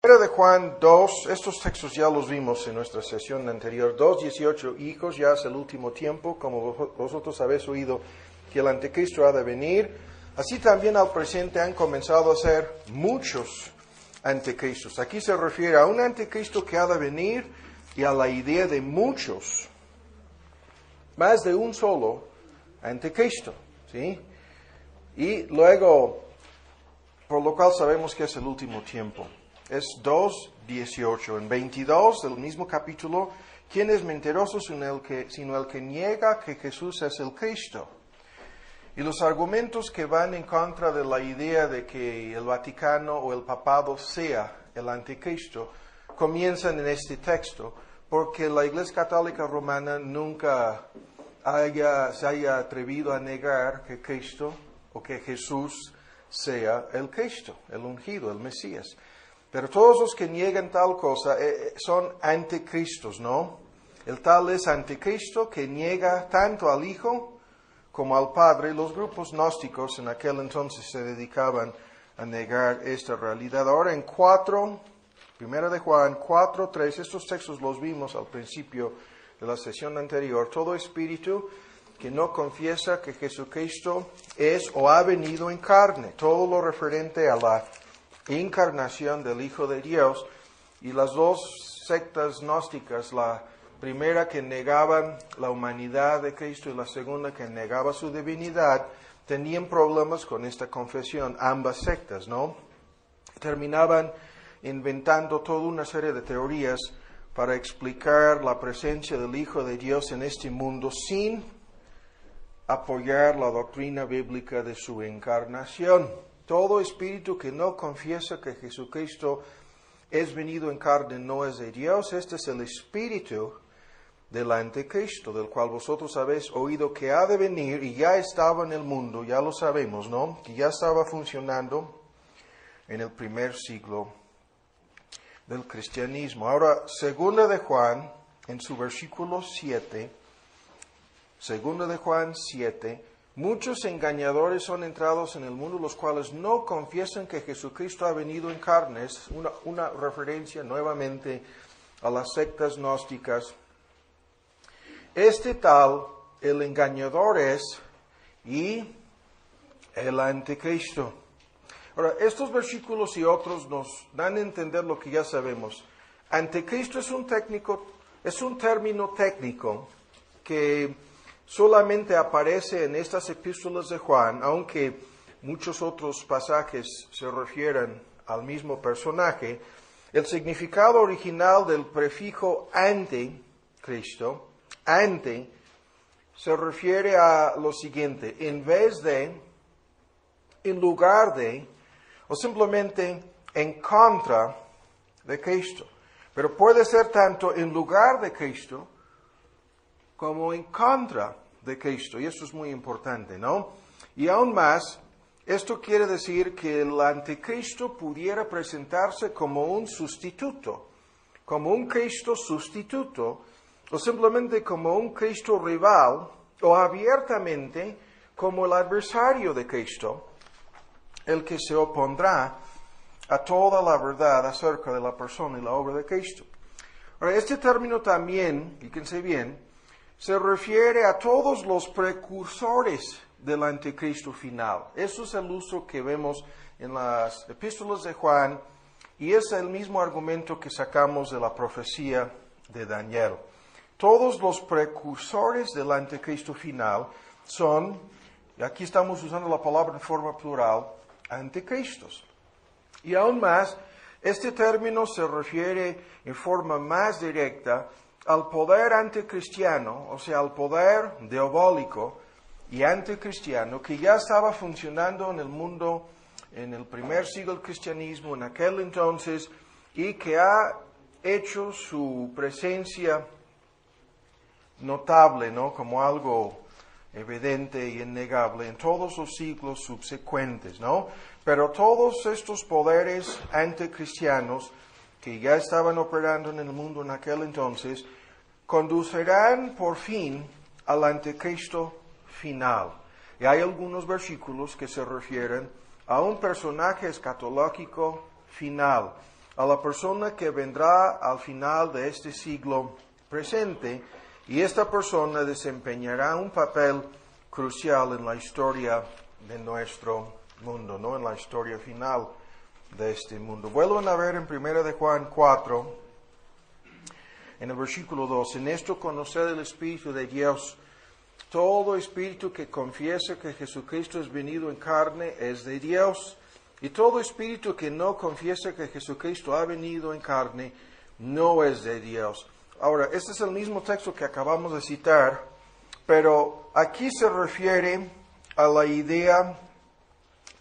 Primera de Juan 2, estos textos ya los vimos en nuestra sesión anterior. 2:18, hijos, ya es el último tiempo, como vosotros habéis oído que el anticristo ha de venir. Así también al presente han comenzado a ser muchos anticristos. Aquí se refiere a un anticristo que ha de venir y a la idea de muchos, más de un solo anticristo, ¿sí? Y luego, por lo cual sabemos que es el último tiempo. Es 2:18. En 22 del mismo capítulo, ¿quién es mentiroso sino el que niega que Jesús es el Cristo? Y los argumentos que van en contra de la idea de que el Vaticano o el Papado sea el anticristo comienzan en este texto, porque la Iglesia Católica Romana nunca se haya atrevido a negar que Cristo o que Jesús sea el Cristo, el ungido, el Mesías. Pero todos los que niegan tal cosa son anticristos, ¿no? El tal es anticristo que niega tanto al Hijo como al Padre. Los grupos gnósticos en aquel entonces se dedicaban a negar esta realidad. Ahora en 1 de Juan 4:3, estos textos los vimos al principio de la sesión anterior. Todo espíritu que no confiesa que Jesucristo es o ha venido en carne, todo lo referente a la encarnación del Hijo de Dios, y las dos sectas gnósticas, la primera que negaban la humanidad de Cristo y la segunda que negaba su divinidad, tenían problemas con esta confesión, ambas sectas, ¿no? Terminaban inventando toda una serie de teorías para explicar la presencia del Hijo de Dios en este mundo sin apoyar la doctrina bíblica de su encarnación. Todo espíritu que no confiesa que Jesucristo es venido en carne no es de Dios. Este es el espíritu del anticristo, del cual vosotros habéis oído que ha de venir y ya estaba en el mundo, ya lo sabemos, ¿no? Que ya estaba funcionando en el primer siglo del cristianismo. Ahora, 2 de Juan, en su versículo 7, 2 de Juan 7, muchos engañadores son entrados en el mundo, los cuales no confiesan que Jesucristo ha venido en carne. Es una referencia nuevamente a las sectas gnósticas. Este tal, el engañador es, y el anticristo. Ahora, estos versículos y otros nos dan a entender lo que ya sabemos. Anticristo es un término técnico que solamente aparece en estas epístolas de Juan, aunque muchos otros pasajes se refieren al mismo personaje. El significado original del prefijo anticristo, ante, se refiere a lo siguiente: en vez de, en lugar de, o simplemente en contra de Cristo. Pero puede ser tanto en lugar de Cristo como en contra de Cristo. Y esto es muy importante, ¿no? Y aún más, esto quiere decir que el anticristo pudiera presentarse como un sustituto, como un Cristo sustituto, o simplemente como un Cristo rival, o abiertamente como el adversario de Cristo, el que se opondrá a toda la verdad acerca de la persona y la obra de Cristo. Ahora, este término también, fíjense bien, se refiere a todos los precursores del anticristo final. Eso es el uso que vemos en las epístolas de Juan y es el mismo argumento que sacamos de la profecía de Daniel. Todos los precursores del anticristo final son, y aquí estamos usando la palabra en forma plural, anticristos. Y aún más, este término se refiere en forma más directa al poder anticristiano, o sea, al poder diabólico y anticristiano que ya estaba funcionando en el mundo en el primer siglo del cristianismo, en aquel entonces, y que ha hecho su presencia notable, ¿no? Como algo evidente y innegable en todos los siglos subsecuentes, ¿no? Pero todos estos poderes anticristianos que ya estaban operando en el mundo en aquel entonces, conducirán por fin al anticristo final. Y hay algunos versículos que se refieren a un personaje escatológico final, a la persona que vendrá al final de este siglo presente, y esta persona desempeñará un papel crucial en la historia de nuestro mundo, ¿no? En la historia final de este mundo. Vuelvan a ver en 1 de Juan 4, en el versículo 2, en esto conocer el Espíritu de Dios. Todo espíritu que confiesa que Jesucristo es venido en carne es de Dios, y todo espíritu que no confiesa que Jesucristo ha venido en carne no es de Dios. Ahora, este es el mismo texto que acabamos de citar, pero aquí se refiere a la idea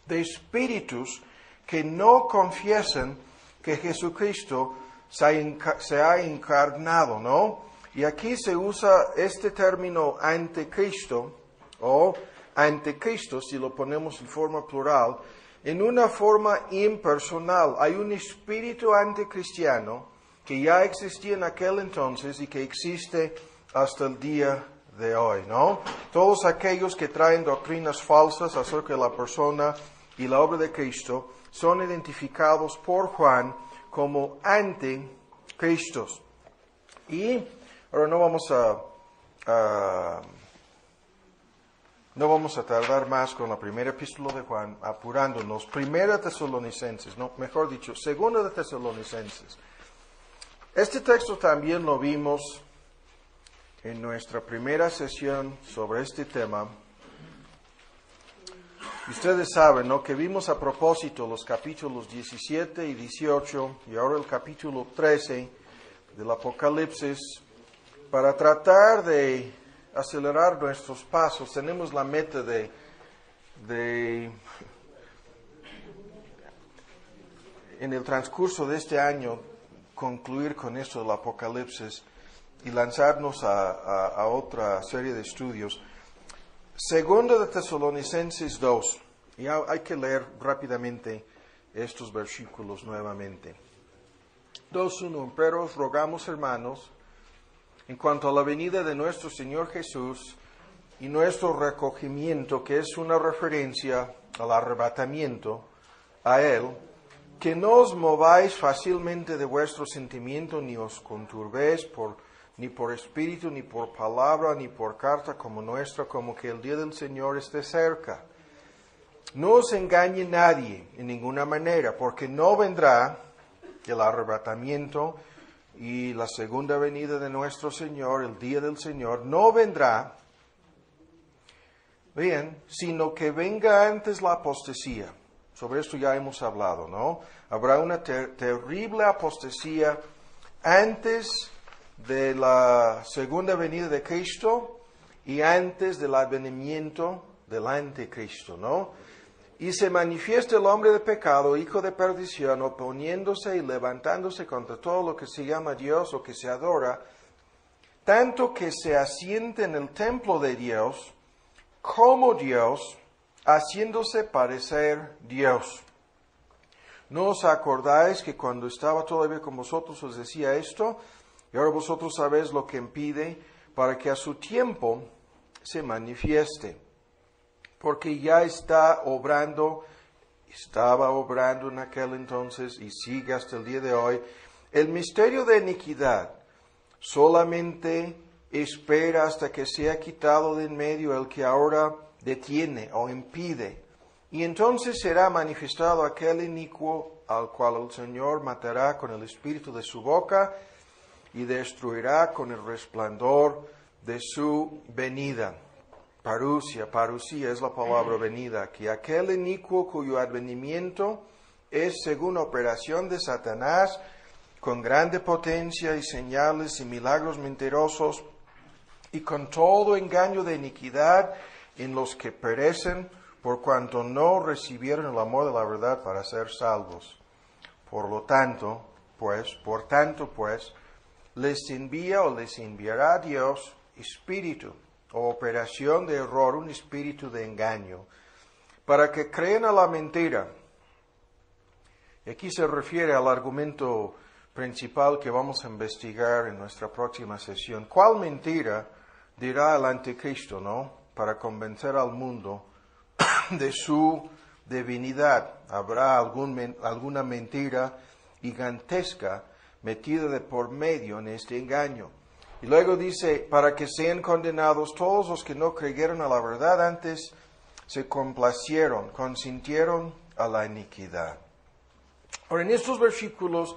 de espíritus que no confiesan que Jesucristo se ha encarnado, ¿no? Y aquí se usa este término anticristo, o anticristo, si lo ponemos en forma plural, en una forma impersonal. Hay un espíritu anticristiano que ya existía en aquel entonces y que existe hasta el día de hoy, ¿no? Todos aquellos que traen doctrinas falsas acerca de la persona y la obra de Cristo son identificados por Juan como anticristos. Y ahora no vamos a tardar más con la primera epístola de Juan, apurándonos. Primera Tesalonicenses, no, mejor dicho, segunda de Tesalonicenses. Este texto también lo vimos en nuestra primera sesión sobre este tema. Ustedes saben, ¿no?, que vimos a propósito los capítulos 17 y 18 y ahora el capítulo 13 del Apocalipsis. Para tratar de acelerar nuestros pasos, tenemos la meta de en el transcurso de este año concluir con esto del Apocalipsis y lanzarnos a otra serie de estudios. Segunda de Tesalonicenses 2, y hay que leer rápidamente estos versículos nuevamente. 2:1, pero os rogamos, hermanos, en cuanto a la venida de nuestro Señor Jesús y nuestro recogimiento, que es una referencia al arrebatamiento, a Él, que no os mováis fácilmente de vuestro sentimiento, ni os conturbéis ni por espíritu, ni por palabra, ni por carta como nuestra, como que el día del Señor esté cerca. No os engañe nadie en ninguna manera, porque no vendrá el arrebatamiento y la segunda venida de nuestro Señor, el día del Señor, no vendrá, bien, sino que venga antes la apostasía. Sobre esto ya hemos hablado, ¿no? Habrá una terrible apostasía antes de la segunda venida de Cristo y antes del advenimiento del anticristo, ¿no? Y se manifiesta el hombre de pecado, hijo de perdición, oponiéndose y levantándose contra todo lo que se llama Dios o que se adora, tanto que se asiente en el templo de Dios como Dios, haciéndose parecer Dios. ¿No os acordáis que cuando estaba todavía con vosotros os decía esto? Y ahora vosotros sabéis lo que impide para que a su tiempo se manifieste. Porque ya estaba obrando en aquel entonces y sigue hasta el día de hoy, el misterio de iniquidad. Solamente espera hasta que sea quitado de en medio el que ahora detiene o impide. Y entonces será manifestado aquel inicuo al cual el Señor matará con el espíritu de su boca y destruirá con el resplandor de su venida. Parusía es la palabra venida, que aquel inicuo cuyo advenimiento es según operación de Satanás, con grande potencia y señales y milagros mentirosos, y con todo engaño de iniquidad en los que perecen, por cuanto no recibieron el amor de la verdad para ser salvos. Por tanto, les envía o les enviará Dios espíritu o operación de error, un espíritu de engaño, para que crean a la mentira. Y aquí se refiere al argumento principal que vamos a investigar en nuestra próxima sesión. ¿Cuál mentira dirá el anticristo, no? Para convencer al mundo de su divinidad. ¿Habrá alguna mentira gigantesca metida de por medio en este engaño. Y luego dice, para que sean condenados todos los que no creyeron a la verdad, antes se complacieron, consintieron a la iniquidad. Ahora, en estos versículos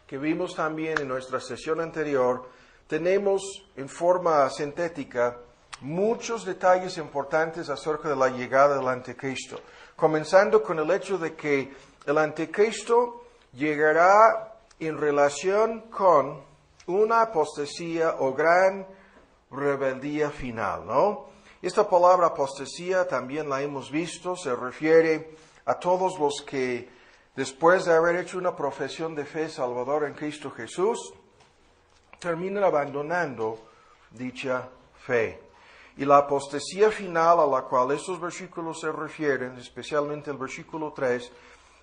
que vimos también en nuestra sesión anterior, tenemos en forma sintética muchos detalles importantes acerca de la llegada del anticristo, comenzando con el hecho de que el anticristo llegará en relación con una apostasía o gran rebeldía final, ¿no? Esta palabra apostasía también la hemos visto, se refiere a todos los que después de haber hecho una profesión de fe salvadora en Cristo Jesús, terminan abandonando dicha fe. Y la apostasía final a la cual estos versículos se refieren, especialmente el versículo 3,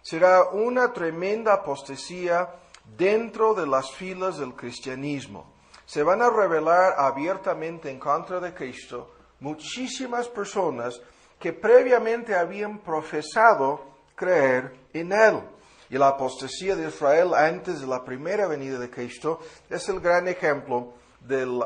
será una tremenda apostasía dentro de las filas del cristianismo. Se van a rebelar abiertamente en contra de Cristo muchísimas personas que previamente habían profesado creer en Él. Y la apostasía de Israel antes de la primera venida de Cristo es el gran ejemplo del,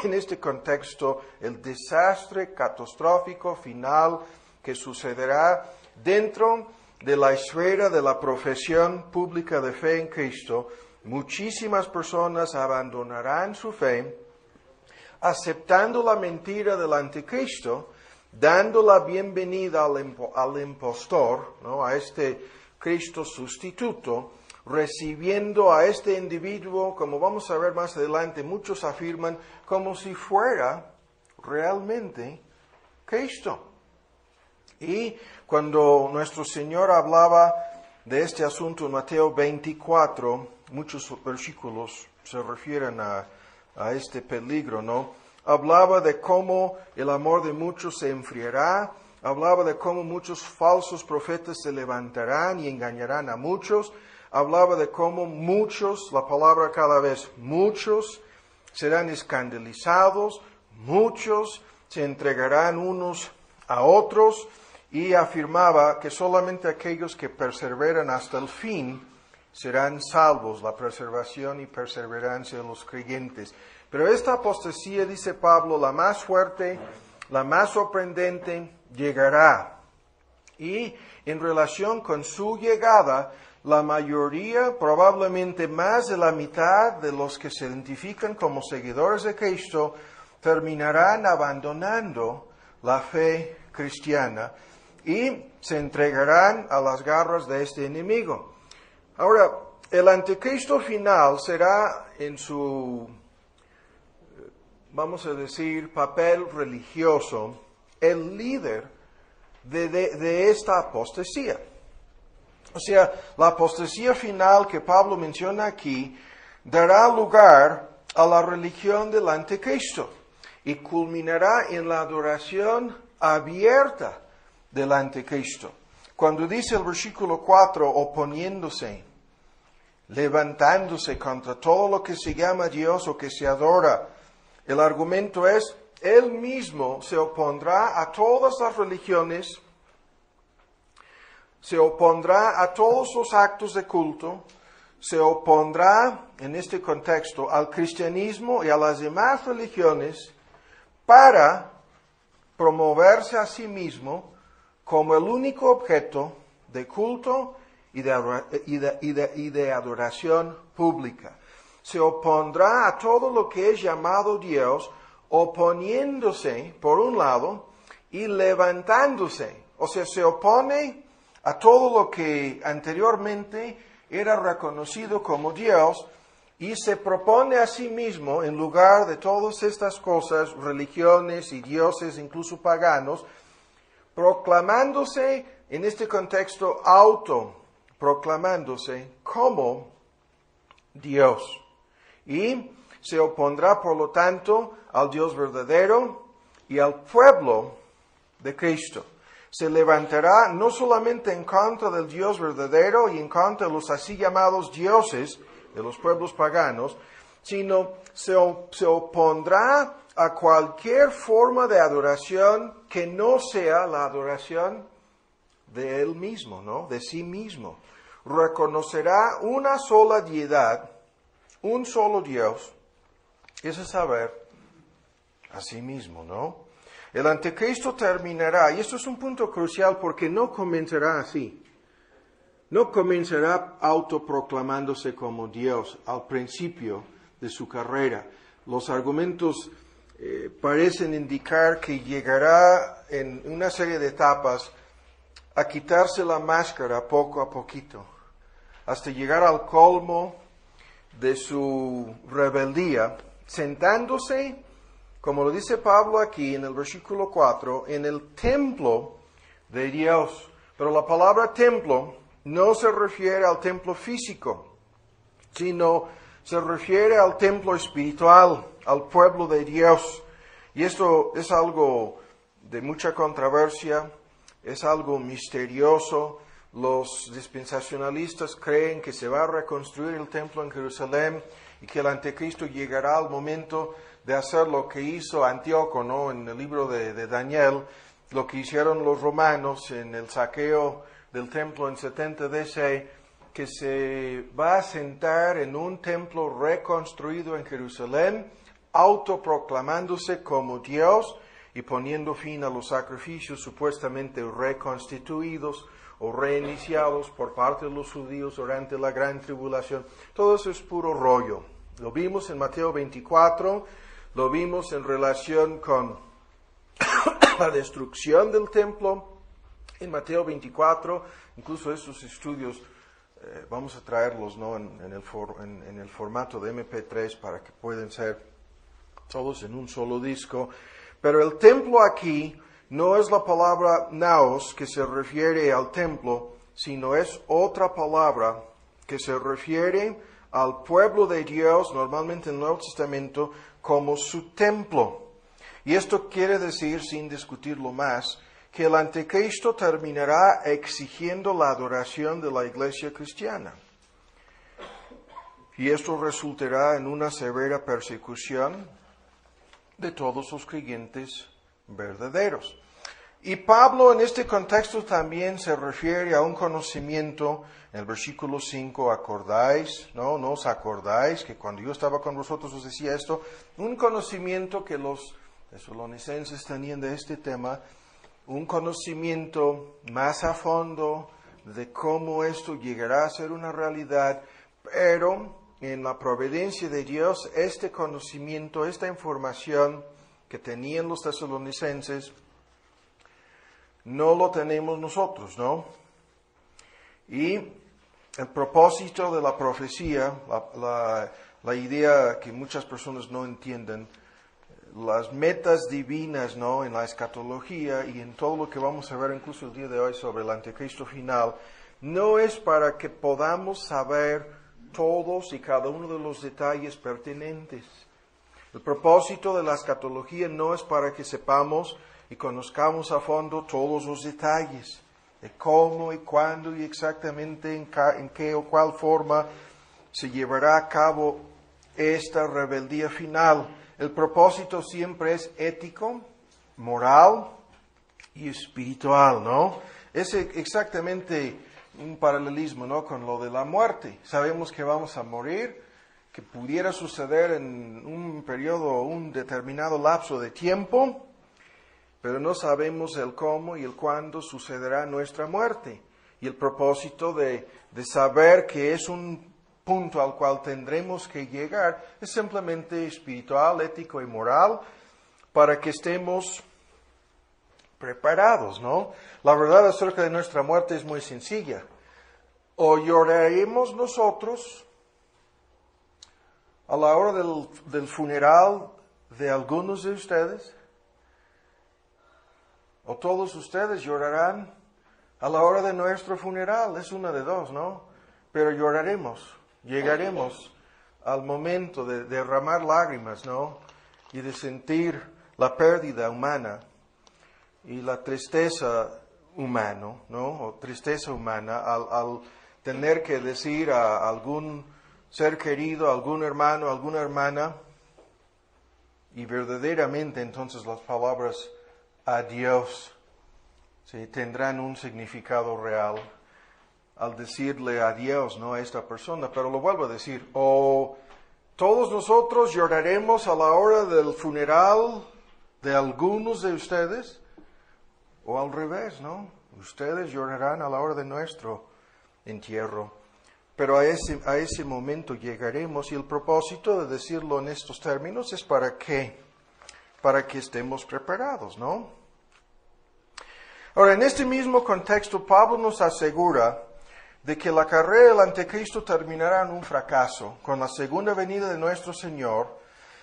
en este contexto, el desastre catastrófico final que sucederá dentro de la esfera de la profesión pública de fe en Cristo. Muchísimas personas abandonarán su fe, aceptando la mentira del anticristo, dando la bienvenida al impostor, ¿no? A este Cristo sustituto, recibiendo a este individuo, como vamos a ver más adelante, muchos afirman, como si fuera realmente Cristo. Y cuando nuestro Señor hablaba de este asunto en Mateo 24, muchos versículos se refieren a este peligro, ¿no? Hablaba de cómo el amor de muchos se enfriará, hablaba de cómo muchos falsos profetas se levantarán y engañarán a muchos, hablaba de cómo muchos, la palabra cada vez, muchos serán escandalizados, muchos se entregarán unos a otros, y afirmaba que solamente aquellos que perseveran hasta el fin serán salvos, la preservación y perseverancia de los creyentes. Pero esta apostasía, dice Pablo, la más fuerte, la más sorprendente, llegará. Y en relación con su llegada, la mayoría, probablemente más de la mitad de los que se identifican como seguidores de Cristo, terminarán abandonando la fe cristiana y se entregarán a las garras de este enemigo. Ahora, el anticristo final será en su, vamos a decir, papel religioso, el líder de esta apostasía. O sea, la apostasía final que Pablo menciona aquí dará lugar a la religión del anticristo y culminará en la adoración abierta del anticristo. Cuando dice el versículo 4, oponiéndose, levantándose contra todo lo que se llama Dios o que se adora, el argumento es, Él mismo se opondrá a todas las religiones, se opondrá a todos los actos de culto, se opondrá, en este contexto, al cristianismo y a las demás religiones para promoverse a sí mismo como el único objeto de culto y de adoración pública. Se opondrá a todo lo que es llamado Dios, oponiéndose, por un lado, y levantándose. O sea, se opone a todo lo que anteriormente era reconocido como Dios y se propone a sí mismo, en lugar de todas estas cosas, religiones y dioses, incluso paganos, proclamándose, en este contexto, autoproclamándose como Dios. Y se opondrá, por lo tanto, al Dios verdadero y al pueblo de Cristo. Se levantará no solamente en contra del Dios verdadero y en contra de los así llamados dioses de los pueblos paganos, sino se opondrá a cualquier forma de adoración que no sea la adoración de Él mismo, ¿no? De sí mismo. reconocerá una sola deidad, un solo Dios, es saber a sí mismo, ¿no? El anticristo terminará, y esto es un punto crucial porque no comenzará así. No comenzará autoproclamándose como Dios al principio de su carrera. Los argumentos parecen indicar que llegará en una serie de etapas a quitarse la máscara poco a poquito, hasta llegar al colmo de su rebeldía, sentándose, como lo dice Pablo aquí en el versículo 4, en el templo de Dios. Pero la palabra templo no se refiere al templo físico, sino se refiere al templo espiritual, al pueblo de Dios. Y esto es algo de mucha controversia, es algo misterioso. Los dispensacionalistas creen que se va a reconstruir el templo en Jerusalén y que el anticristo llegará al momento de hacer lo que hizo Antíoco, ¿no? En el libro de Daniel, lo que hicieron los romanos en el saqueo del templo en 70 DC, que se va a sentar en un templo reconstruido en Jerusalén, autoproclamándose como Dios y poniendo fin a los sacrificios supuestamente reconstituidos o reiniciados por parte de los judíos durante la gran tribulación. Todo eso es puro rollo. Lo vimos en Mateo 24, lo vimos en relación con la destrucción del templo en Mateo 24, incluso esos estudios vamos a traerlos, ¿no? en el formato de MP3 para que puedan ser todos en un solo disco. Pero el templo aquí no es la palabra naos que se refiere al templo, sino es otra palabra que se refiere al pueblo de Dios, normalmente en el Nuevo Testamento, como su templo. Y esto quiere decir, sin discutirlo más, que el anticristo terminará exigiendo la adoración de la iglesia cristiana. Y esto resultará en una severa persecución de todos los creyentes verdaderos. Y Pablo en este contexto también se refiere a un conocimiento, en el versículo 5, ¿acordáis? ¿No? ¿No os acordáis que cuando yo estaba con vosotros os decía esto? Un conocimiento que los tesalonicenses tenían de este tema, un conocimiento más a fondo de cómo esto llegará a ser una realidad, pero en la providencia de Dios, este conocimiento, esta información que tenían los tesalonicenses, no lo tenemos nosotros, ¿no? Y el propósito de la profecía, la idea que muchas personas no entienden, las metas divinas, ¿no? En la escatología y en todo lo que vamos a ver incluso el día de hoy sobre el anticristo final, no es para que podamos saber todos y cada uno de los detalles pertinentes. El propósito de la escatología no es para que sepamos y conozcamos a fondo todos los detalles de cómo y cuándo y exactamente en qué o cuál forma se llevará a cabo esta rebeldía final. El propósito siempre es ético, moral y espiritual, ¿no? Es exactamente un paralelismo, ¿no? Con lo de la muerte. Sabemos que vamos a morir, que pudiera suceder en un periodo, un determinado lapso de tiempo, pero no sabemos el cómo y el cuándo sucederá nuestra muerte. Y el propósito de saber que es un punto al cual tendremos que llegar es simplemente espiritual, ético y moral, para que estemos preparados, ¿no? La verdad acerca de nuestra muerte es muy sencilla. O lloraremos nosotros a la hora del funeral de algunos de ustedes, o todos ustedes llorarán a la hora de nuestro funeral. Es una de dos, ¿no? Pero lloraremos, llegaremos al momento de derramar lágrimas, ¿no? Y de sentir la pérdida humana y la tristeza humana, ¿no? O tristeza humana al tener que decir a algún ser querido, a algún hermano, a alguna hermana, y verdaderamente entonces las palabras adiós, ¿sí? Tendrán un significado real. al decirle adiós, ¿no?, a esta persona. Pero lo vuelvo a decir, o todos nosotros lloraremos a la hora del funeral de algunos de ustedes, o al revés, ¿no? Ustedes llorarán a la hora de nuestro entierro. Pero a ese momento llegaremos, y el propósito de decirlo en estos términos es para que estemos preparados, ¿no? Ahora, en este mismo contexto, Pablo nos asegura de que la carrera del anticristo terminará en un fracaso con la segunda venida de nuestro Señor,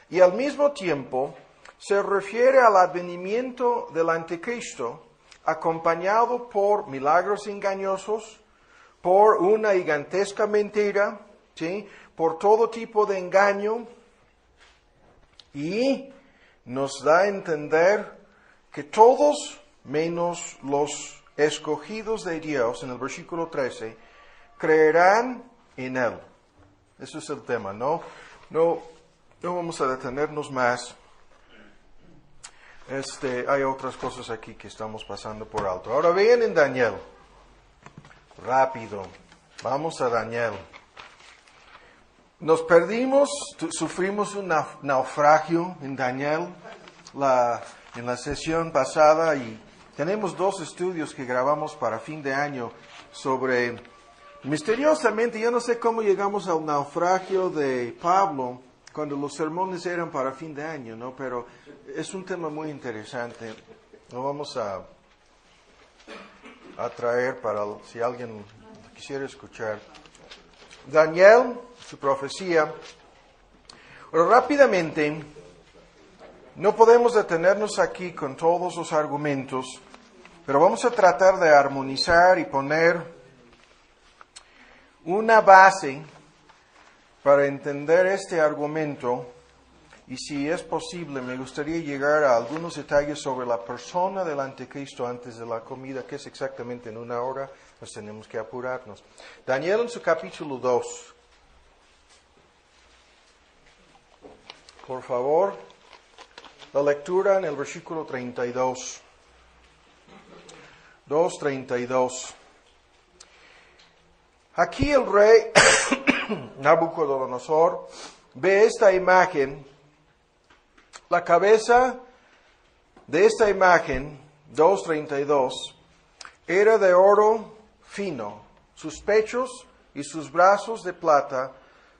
y al mismo tiempo se refiere al advenimiento del anticristo acompañado por milagros engañosos, por una gigantesca mentira, ¿sí?, por todo tipo de engaño, y nos da a entender que todos, menos los escogidos de Dios, en el versículo 13, creerán en Él. Ese es el tema, ¿no? No vamos a detenernos más. Hay otras cosas aquí que estamos pasando por alto. Ahora vean en Daniel. Rápido. Vamos a Daniel. Nos perdimos, sufrimos un naufragio en Daniel en la sesión pasada, y tenemos 2 estudios que grabamos para fin de año sobre, misteriosamente, yo no sé cómo llegamos al naufragio de Pablo cuando los sermones eran para fin de año, ¿no? Pero es un tema muy interesante. Lo vamos a traer para si alguien quisiera escuchar. Daniel, su profecía. Pero rápidamente, no podemos detenernos aquí con todos los argumentos, pero vamos a tratar de armonizar y poner una base para entender este argumento, y si es posible, me gustaría llegar a algunos detalles sobre la persona del anticristo antes de la comida, que es exactamente en 1 hora, pues tenemos que apurarnos. Daniel en su capítulo 2. Por favor, la lectura en el versículo 32. 2:32. Aquí el rey Nabucodonosor ve esta imagen. La cabeza de esta imagen, 2:32, era de oro fino, sus pechos y sus brazos de plata,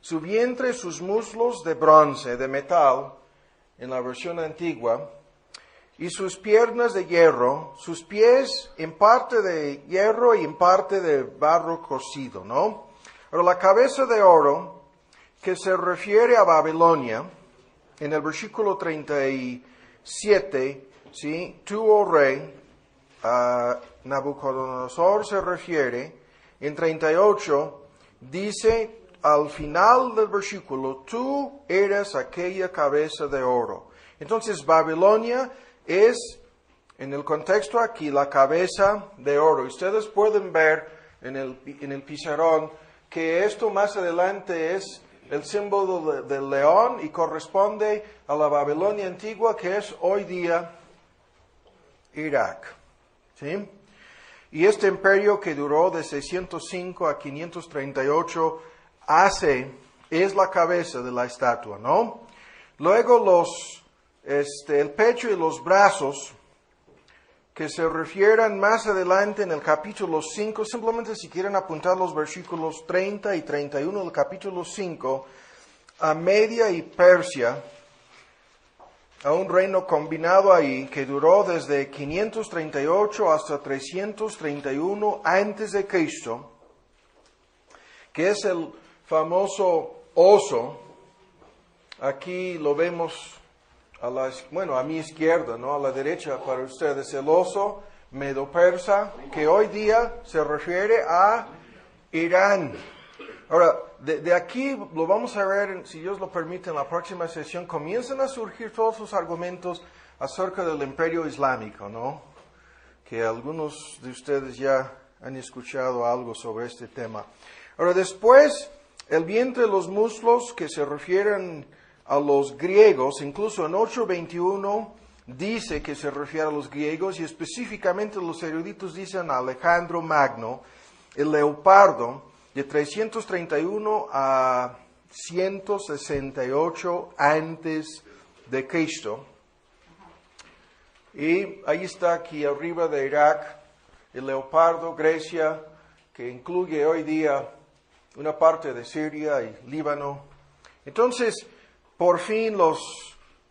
su vientre y sus muslos de bronce, de metal, en la versión antigua, y sus piernas de hierro, sus pies en parte de hierro y en parte de barro cocido, ¿no? Pero la cabeza de oro, que se refiere a Babilonia, en el versículo 37, ¿sí?, tú, oh rey, a Nabucodonosor se refiere. En 38 dice al final del versículo, tú eres aquella cabeza de oro. Entonces Babilonia es, en el contexto aquí, la cabeza de oro. Ustedes pueden ver en el pizarrón que esto más adelante es el símbolo del león y corresponde a la Babilonia antigua, que es hoy día Irak. ¿Sí? Y este imperio, que duró de 605 a 538, es la cabeza de la estatua, ¿no? Luego el pecho y los brazos, que se refieran más adelante en el capítulo 5, simplemente si quieren apuntar los versículos 30 y 31 del capítulo 5, a Media y Persia, a un reino combinado ahí que duró desde 538 hasta 331 antes de Cristo, que es el famoso oso. Aquí lo vemos a mi izquierda, ¿no? A la derecha para ustedes, el oso medo-persa, que hoy día se refiere a Irán. Ahora, de aquí lo vamos a ver, si Dios lo permite, en la próxima sesión. Comienzan a surgir todos los argumentos acerca del imperio islámico, ¿no? Que algunos de ustedes ya han escuchado algo sobre este tema. Ahora, después, el vientre y los muslos, que se refieren a los griegos, incluso en 8:21 dice que se refiere a los griegos, y específicamente los eruditos dicen a Alejandro Magno. el leopardo, de 331 a 168 antes de Cristo. Y ahí está aquí arriba de Irak, el leopardo, Grecia, que incluye hoy día una parte de Siria y Líbano. Entonces, por fin los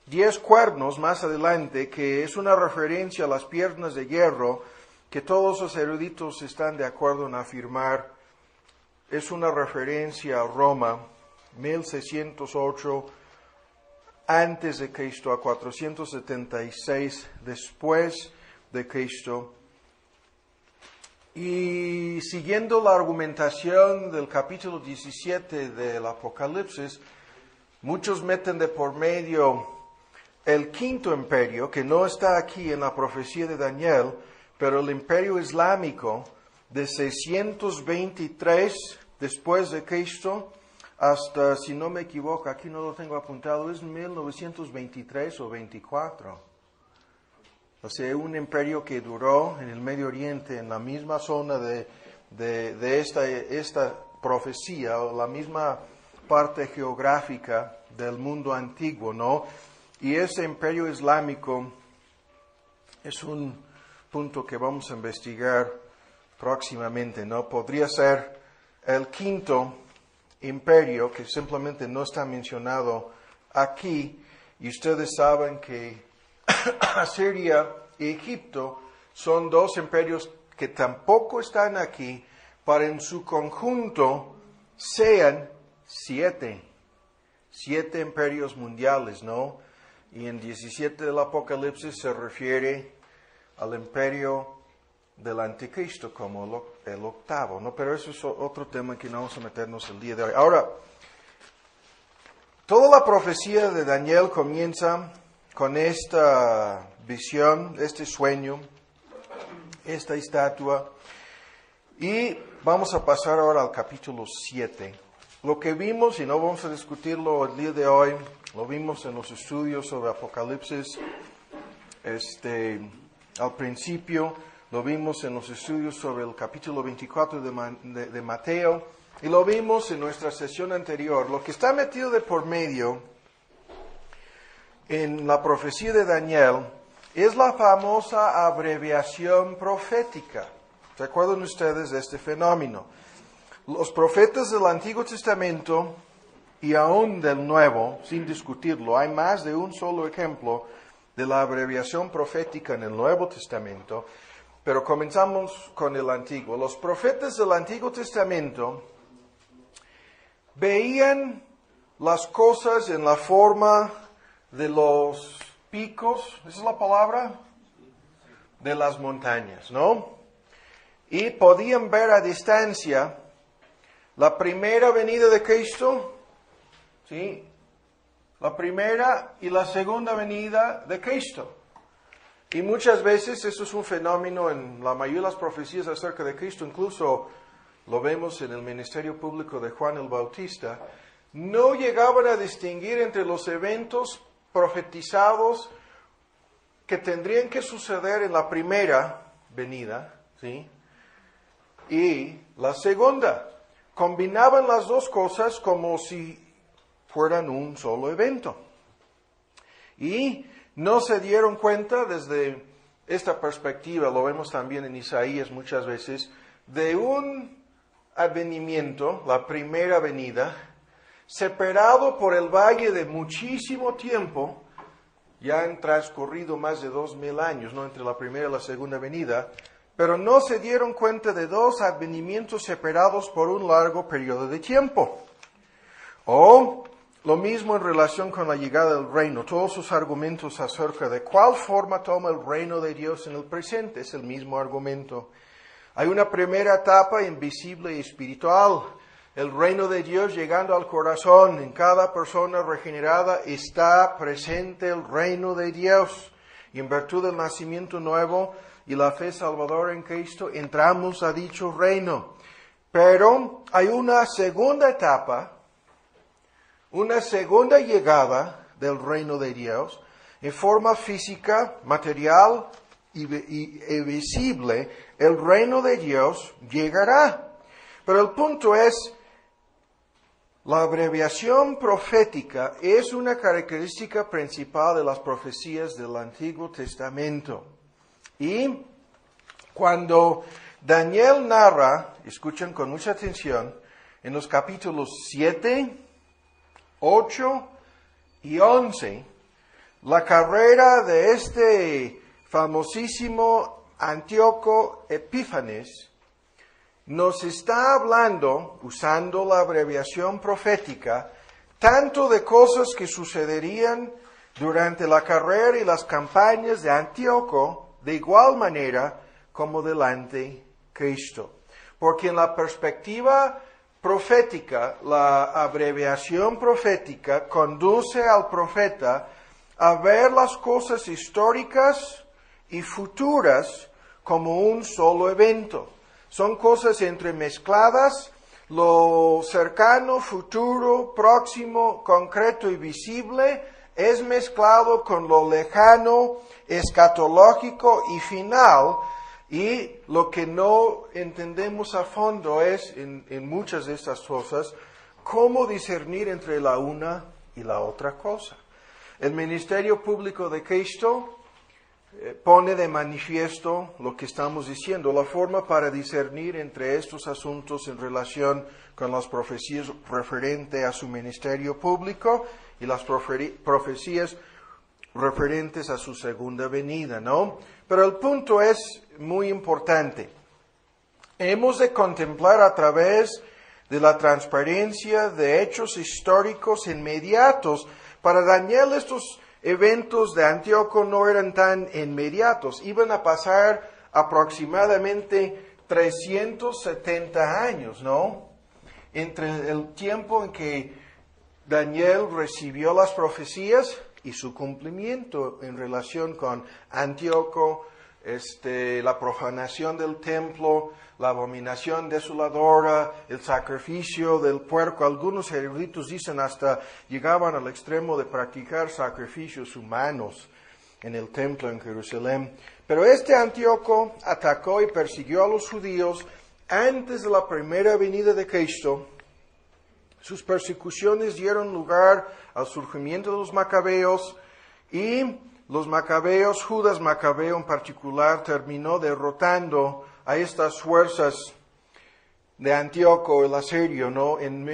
10 cuernos más adelante, que es una referencia a las piernas de hierro, que todos los eruditos están de acuerdo en afirmar, es una referencia a Roma, 1608 antes de Cristo a 476 después de Cristo. Y siguiendo la argumentación del capítulo 17 del Apocalipsis, muchos meten de por medio el quinto imperio, que no está aquí en la profecía de Daniel, pero el imperio islámico de 623 después de Cristo hasta, si no me equivoco, aquí no lo tengo apuntado, es 1923 o 24. O sea, un imperio que duró en el Medio Oriente, en la misma zona de esta profecía, o la misma parte geográfica del mundo antiguo, ¿no? Y ese imperio islámico es un punto que vamos a investigar próximamente, ¿no? Podría ser el quinto imperio, que simplemente no está mencionado aquí, y ustedes saben que Asiria y Egipto son dos imperios que tampoco están aquí, para en su conjunto sean 7 imperios mundiales, ¿no? Y en 17 del Apocalipsis se refiere al imperio del anticristo como el octavo, ¿no? Pero eso es otro tema que no vamos a meternos el día de hoy. Ahora, toda la profecía de Daniel comienza con esta visión, este sueño, esta estatua. Y vamos a pasar ahora al capítulo 7. Lo que vimos, y no vamos a discutirlo el día de hoy, lo vimos en los estudios sobre Apocalipsis, al principio, lo vimos en los estudios sobre el capítulo 24 de Mateo, y lo vimos en nuestra sesión anterior. Lo que está metido de por medio en la profecía de Daniel es la famosa abreviación profética. ¿Se acuerdan ustedes de este fenómeno? Los profetas del Antiguo Testamento y aún del Nuevo, sin discutirlo, hay más de un solo ejemplo de la abreviación profética en el Nuevo Testamento, pero comenzamos con el Antiguo. Los profetas del Antiguo Testamento veían las cosas en la forma de los picos, ¿esa es la palabra? De las montañas, ¿no? Y podían ver a distancia la primera venida de Cristo, ¿sí? La primera y la segunda venida de Cristo. Y muchas veces eso es un fenómeno en la mayoría de las profecías acerca de Cristo, incluso lo vemos en el ministerio público de Juan el Bautista. No llegaban a distinguir entre los eventos profetizados que tendrían que suceder en la primera venida, ¿sí? Y la segunda. Combinaban las dos cosas como si fueran un solo evento. Y no se dieron cuenta desde esta perspectiva, lo vemos también en Isaías muchas veces, de un advenimiento, la primera venida, separado por el valle de muchísimo tiempo. Ya han transcurrido más de 2000 años, ¿no?, entre la primera y la segunda venida, pero no se dieron cuenta de dos advenimientos separados por un largo periodo de tiempo. O lo mismo en relación con la llegada del reino. Todos sus argumentos acerca de cuál forma toma el reino de Dios en el presente es el mismo argumento. Hay una primera etapa invisible y espiritual. El reino de Dios llegando al corazón. En cada persona regenerada está presente el reino de Dios. Y en virtud del nacimiento nuevo y la fe salvadora en Cristo, entramos a dicho reino. Pero hay una segunda etapa, una segunda llegada del reino de Dios, en forma física, material y visible. El reino de Dios llegará. Pero el punto es, la abreviación profética es una característica principal de las profecías del Antiguo Testamento. Y cuando Daniel narra, escuchen con mucha atención, en los capítulos 7, 8 y 11, la carrera de este famosísimo Antíoco Epífanes, nos está hablando, usando la abreviación profética, tanto de cosas que sucederían durante la carrera y las campañas de Antíoco, de igual manera como del Anticristo. Porque en la perspectiva profética, la abreviación profética conduce al profeta a ver las cosas históricas y futuras como un solo evento. Son cosas entremezcladas, lo cercano, futuro, próximo, concreto y visible es mezclado con lo lejano, escatológico y final, y lo que no entendemos a fondo es, en muchas de estas cosas, cómo discernir entre la una y la otra cosa. El ministerio público de Cristo pone de manifiesto lo que estamos diciendo, la forma para discernir entre estos asuntos en relación con las profecías referentes a su ministerio público y las profecías referentes a su segunda venida, ¿no? Pero el punto es muy importante. Hemos de contemplar a través de la transparencia de hechos históricos inmediatos. Para Daniel estos eventos de Antíoco no eran tan inmediatos, iban a pasar aproximadamente 370 años, ¿no? Entre el tiempo en que Daniel recibió las profecías y su cumplimiento en relación con Antíoco, la profanación del templo, la abominación desoladora, el sacrificio del puerco. Algunos eruditos dicen hasta llegaban al extremo de practicar sacrificios humanos en el templo en Jerusalén. Pero este Antíoco atacó y persiguió a los judíos antes de la primera venida de Cristo. Sus persecuciones dieron lugar al surgimiento de los macabeos y los macabeos, Judas Macabeo en particular, terminó derrotando a estas fuerzas de Antíoco el Asirio, ¿no? En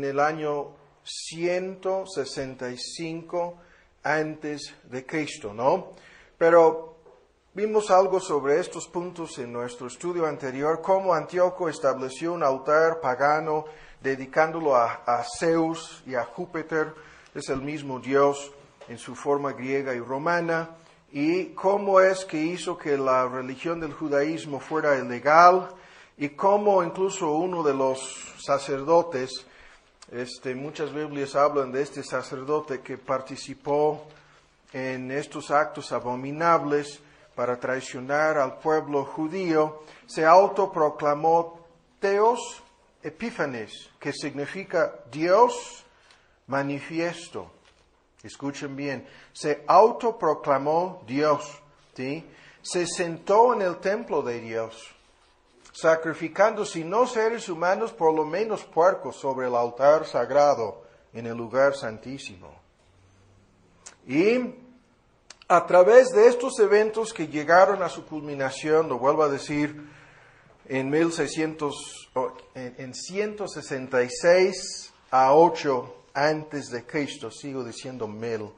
el año 165 antes de Cristo, ¿no? Pero vimos algo sobre estos puntos en nuestro estudio anterior, cómo Antíoco estableció un altar pagano dedicándolo a Zeus y a Júpiter, es el mismo Dios en su forma griega y romana, y cómo es que hizo que la religión del judaísmo fuera ilegal, y cómo incluso uno de los sacerdotes, muchas Biblias hablan de este sacerdote que participó en estos actos abominables para traicionar al pueblo judío, se autoproclamó Theos Epífanes, que significa Dios manifiesto. Escuchen bien, se autoproclamó Dios, ¿sí? Se sentó en el templo de Dios, sacrificando, si no seres humanos, por lo menos puercos sobre el altar sagrado en el lugar santísimo. Y a través de estos eventos que llegaron a su culminación, lo vuelvo a decir, en 166 a 8 antes de Cristo, sigo diciendo 1000,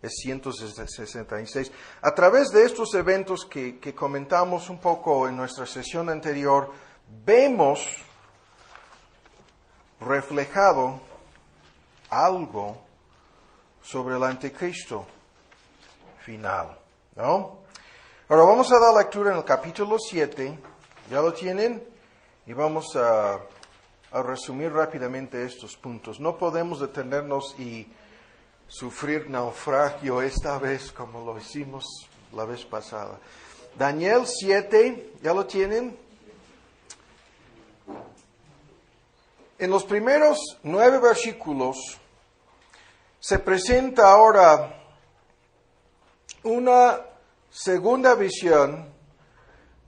es 166. A través de estos eventos que comentamos un poco en nuestra sesión anterior, vemos reflejado algo sobre el anticristo final, ¿no? Ahora vamos a dar lectura en el capítulo 7, ¿ya lo tienen? Y vamos a resumir rápidamente estos puntos. No podemos detenernos y sufrir naufragio esta vez como lo hicimos la vez pasada. Daniel 7, ¿ya lo tienen? En los primeros 9 versículos se presenta ahora una segunda visión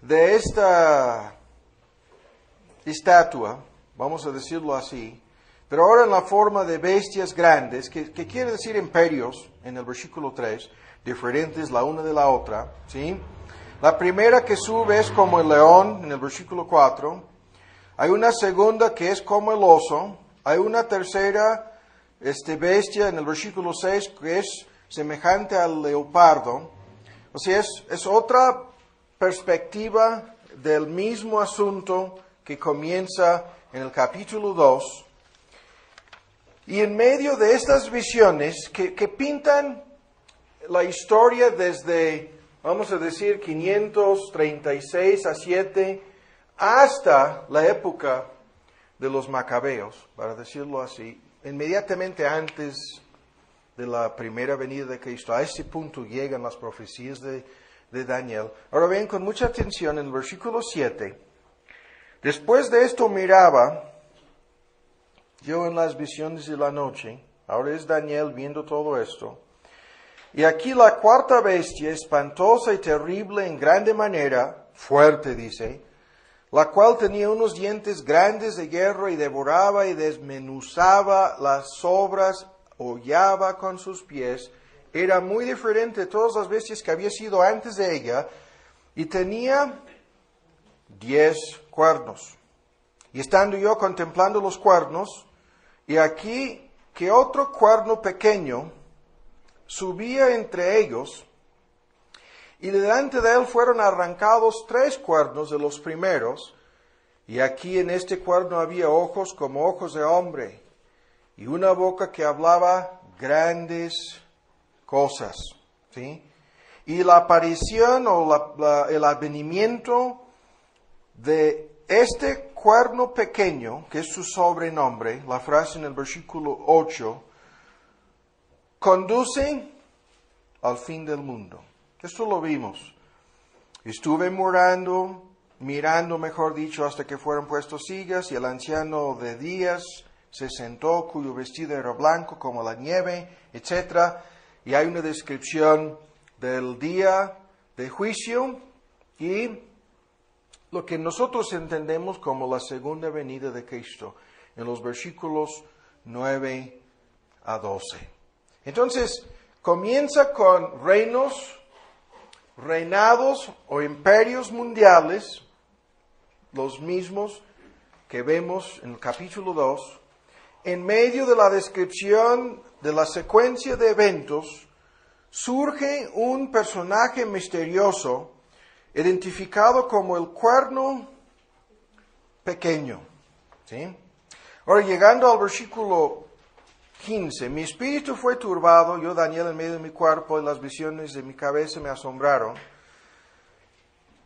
de esta estatua, vamos a decirlo así, pero ahora en la forma de bestias grandes, que quiere decir imperios, en el versículo 3, diferentes la una de la otra, ¿sí? La primera que sube es como el león, en el versículo 4. Hay una segunda que es como el oso. Hay una tercera bestia, en el versículo 6, que es semejante al leopardo. O sea, es otra perspectiva del mismo asunto que comienza en el capítulo 2. Y en medio de estas visiones que pintan la historia desde, vamos a decir, 536 a 7, hasta la época de los macabeos, para decirlo así, inmediatamente antes de la primera venida de Cristo. A ese punto llegan las profecías de Daniel. Ahora ven con mucha atención en el versículo 7. Después de esto miraba yo en las visiones de la noche. Ahora es Daniel viendo todo esto. Y aquí la cuarta bestia, espantosa y terrible en grande manera, fuerte dice, la cual tenía unos dientes grandes de hierro y devoraba y desmenuzaba las sobras, hollaba con sus pies. Era muy diferente de todas las bestias que había sido antes de ella, y tenía 10 cuernos. Y estando yo contemplando los cuernos, y aquí que otro cuerno pequeño subía entre ellos, y delante de él fueron arrancados 3 cuernos de los primeros, y aquí en este cuerno había ojos como ojos de hombre, y una boca que hablaba grandes cosas, ¿sí? Y la aparición o el advenimiento de este cuerno pequeño, que es su sobrenombre, la frase en el versículo 8, conduce al fin del mundo. Esto lo vimos. Estuve mirando, mejor dicho, hasta que fueron puestos sillas, y el anciano de días se sentó, cuyo vestido era blanco como la nieve, etc. Y hay una descripción del día de juicio y lo que nosotros entendemos como la segunda venida de Cristo, en los versículos 9 a 12. Entonces, comienza con reinados o imperios mundiales, los mismos que vemos en el capítulo 2. En medio de la descripción de la secuencia de eventos, surge un personaje misterioso, identificado como el cuerno pequeño. ¿Sí? Ahora, llegando al versículo 15, mi espíritu fue turbado, yo Daniel en medio de mi cuerpo, y las visiones de mi cabeza me asombraron.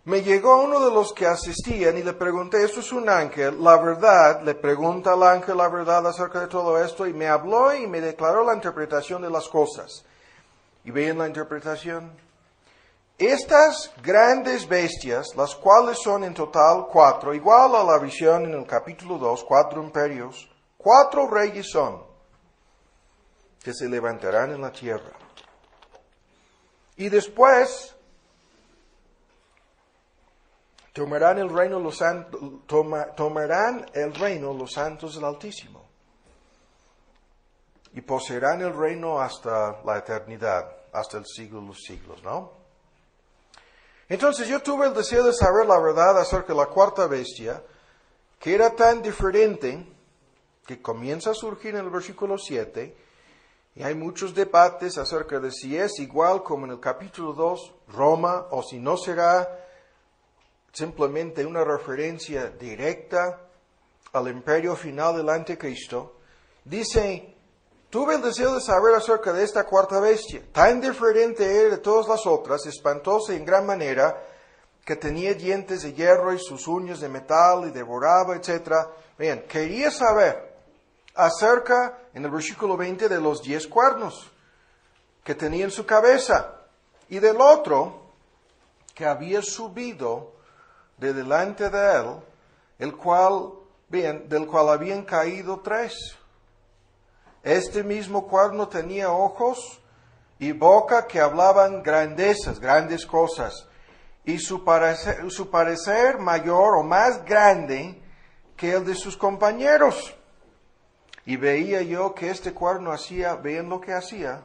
Me llegó uno de los que asistían y le pregunté, ¿esto es un ángel? La verdad, le pregunta al ángel la verdad acerca de todo esto, y me habló y me declaró la interpretación de las cosas. ¿Y ven la interpretación? Estas grandes bestias, las cuales son en total 4, igual a la visión en el capítulo 2, 4 imperios, 4 reyes son, que se levantarán en la tierra. Y después tomarán el reino los santos del Altísimo, y poseerán el reino hasta la eternidad, hasta el siglo de los siglos, ¿no? Entonces yo tuve el deseo de saber la verdad acerca de la cuarta bestia, que era tan diferente, que comienza a surgir en el versículo 7, y hay muchos debates acerca de si es igual como en el capítulo 2, Roma, o si no será simplemente una referencia directa al imperio final del anticristo. Dice, tuve el deseo de saber acerca de esta cuarta bestia. Tan diferente era de todas las otras, espantosa en gran manera, que tenía dientes de hierro y sus uñas de metal y devoraba, etc. Vean, quería saber acerca, en el versículo 20, de los 10 cuernos que tenía en su cabeza, y del otro que había subido de delante de él, del cual habían caído 3. Este mismo cuerno tenía ojos y boca que hablaban grandezas, grandes cosas, y su parecer mayor o más grande que el de sus compañeros. Y veía yo que este cuerno hacía, vean lo que hacía,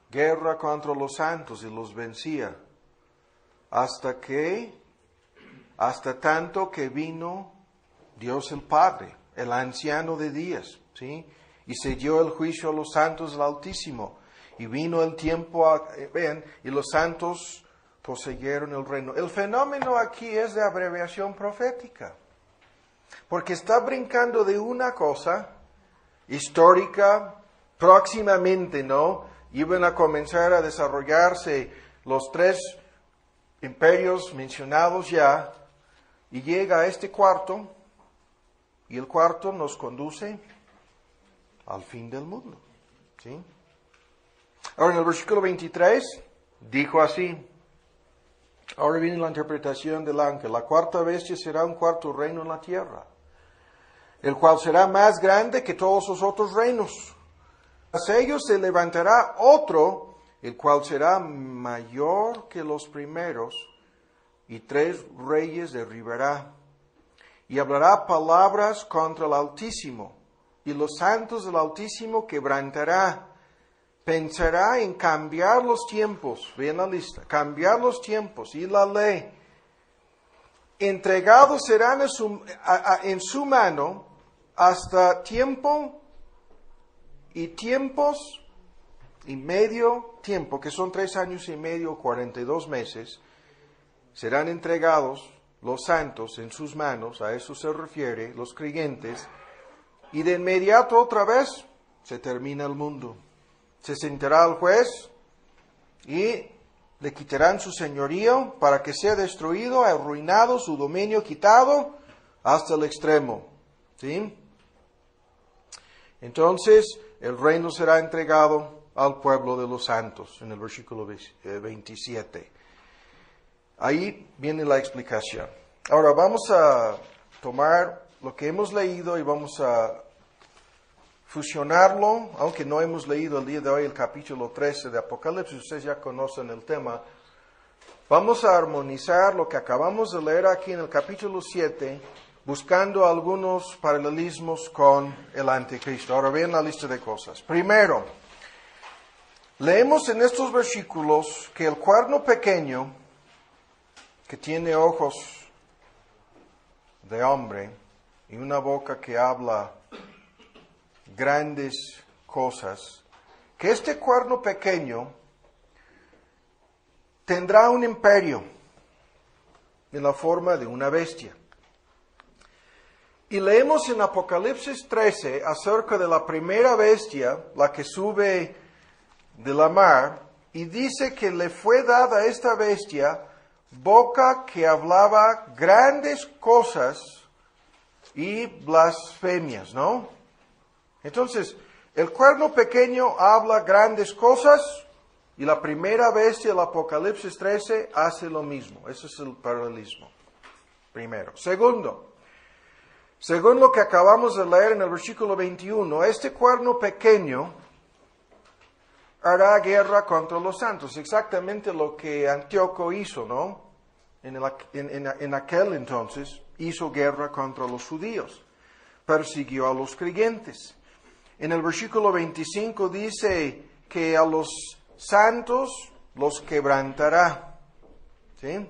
guerra contra los santos y los vencía, hasta tanto que vino Dios el Padre, el anciano de días, ¿sí? Y se dio el juicio a los santos del Altísimo. Y vino el tiempo, y los santos poseyeron el reino. El fenómeno aquí es de abreviación profética, porque está brincando de una cosa histórica, próximamente, ¿no? Iban a comenzar a desarrollarse los 3 imperios mencionados ya, y llega a este cuarto, y el cuarto nos conduce al fin del mundo, ¿sí? Ahora en el versículo 23, dijo así, ahora viene la interpretación del ángel, la cuarta bestia será un cuarto reino en la tierra, el cual será más grande que todos los otros reinos. Tras ellos se levantará otro, el cual será mayor que los primeros, y 3 reyes derribará. Y hablará palabras contra el Altísimo, y los santos del Altísimo quebrantará. Pensará en cambiar los tiempos, vean la lista, cambiar los tiempos y la ley. Entregados serán en su mano hasta tiempo y tiempos y medio tiempo, que son 3 años y medio, 42 meses, serán entregados los santos en sus manos, a eso se refiere, los creyentes, y de inmediato otra vez se termina el mundo. Se sentará el juez y le quitarán su señorío para que sea destruido, arruinado, su dominio quitado hasta el extremo, ¿sí? Entonces el reino será entregado al pueblo de los santos, en el versículo 27. Ahí viene la explicación. Ahora vamos a tomar lo que hemos leído y vamos a fusionarlo, aunque no hemos leído el día de hoy el capítulo 13 de Apocalipsis, ustedes ya conocen el tema. Vamos a armonizar lo que acabamos de leer aquí en el capítulo 7, buscando algunos paralelismos con el anticristo. Ahora vean la lista de cosas. Primero, leemos en estos versículos que el cuerno pequeño, que tiene ojos de hombre y una boca que habla grandes cosas, que este cuerno pequeño tendrá un imperio en la forma de una bestia. Y leemos en Apocalipsis 13 acerca de la primera bestia, la que sube de la mar, y dice que le fue dada a esta bestia boca que hablaba grandes cosas y blasfemias, ¿no? Entonces, el cuerno pequeño habla grandes cosas y la primera bestia del Apocalipsis 13 hace lo mismo. Ese es el paralelismo. Primero. Segundo, según lo que acabamos de leer en el versículo 21, este cuerno pequeño hará guerra contra los santos. Exactamente lo que Antíoco hizo, ¿no? En aquel entonces hizo guerra contra los judíos. Persiguió a los creyentes. En el versículo 25 dice que a los santos los quebrantará. ¿Sí?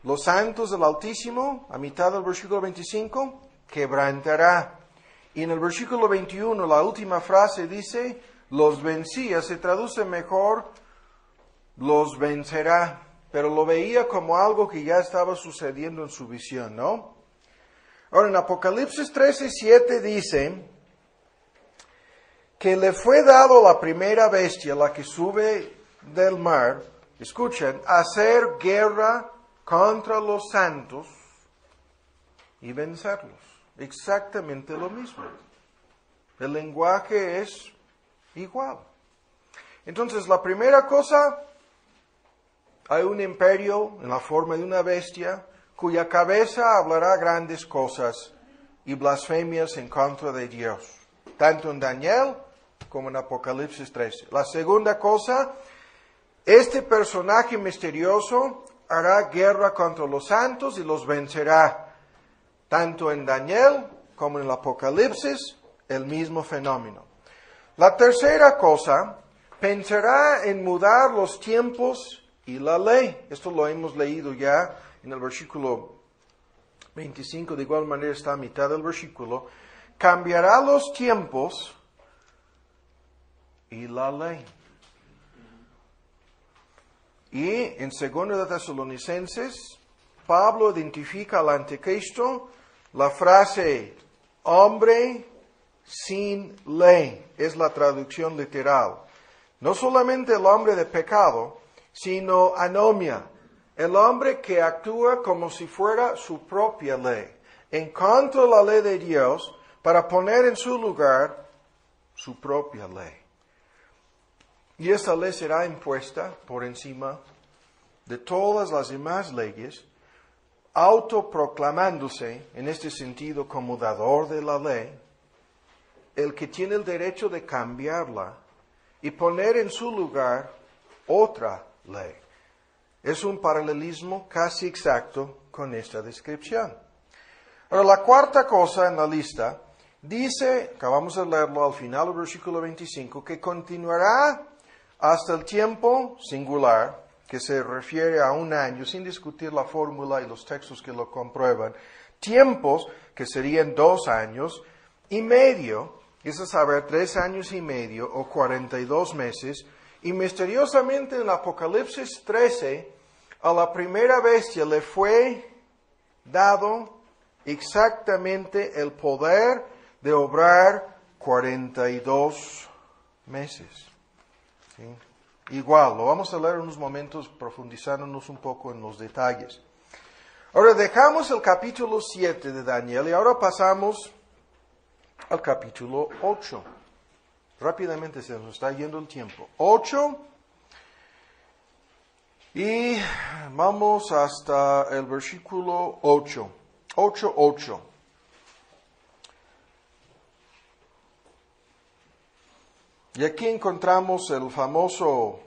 Los santos del Altísimo, a mitad del versículo 25, quebrantará. Y en el versículo 21, la última frase dice, los vencía, se traduce mejor, los vencerá. Pero lo veía como algo que ya estaba sucediendo en su visión, ¿no? Ahora, en Apocalipsis 13:7 dice que le fue dado la primera bestia, la que sube del mar, escuchen, hacer guerra contra los santos y vencerlos. Exactamente lo mismo. El lenguaje es igual. Entonces, la primera cosa, hay un imperio en la forma de una bestia cuya cabeza hablará grandes cosas y blasfemias en contra de Dios, tanto en Daniel como en Apocalipsis 13. La segunda cosa, este personaje misterioso hará guerra contra los santos y los vencerá. Tanto en Daniel como en el Apocalipsis, el mismo fenómeno. La tercera cosa, pensará en mudar los tiempos y la ley. Esto lo hemos leído ya en el versículo 25, de igual manera está a mitad del versículo. Cambiará los tiempos y la ley. Y en 2 de Tesalonicenses, Pablo identifica al anticristo, la frase hombre sin ley, es la traducción literal. No solamente el hombre de pecado, sino anomia, el hombre que actúa como si fuera su propia ley, en contra de la ley de Dios, para poner en su lugar su propia ley. Y esta ley será impuesta por encima de todas las demás leyes, autoproclamándose, en este sentido, como dador de la ley, el que tiene el derecho de cambiarla y poner en su lugar otra ley. Es un paralelismo casi exacto con esta descripción. Ahora, la cuarta cosa en la lista dice, acabamos de leerlo al final del versículo 25, que continuará hasta el tiempo singular, que se refiere a un año, sin discutir la fórmula y los textos que lo comprueban, tiempos que serían 2 años y medio, es a saber, 3 años y medio o 42 meses, y misteriosamente en el Apocalipsis 13, a la primera bestia le fue dado exactamente el poder de obrar 42 meses. ¿Sí? Igual, lo vamos a leer en unos momentos profundizándonos un poco en los detalles. Ahora dejamos el capítulo 7 de Daniel y ahora pasamos al capítulo 8. Rápidamente se nos está yendo el tiempo. 8 y vamos hasta el versículo 8. 8:8. Y aquí encontramos el famoso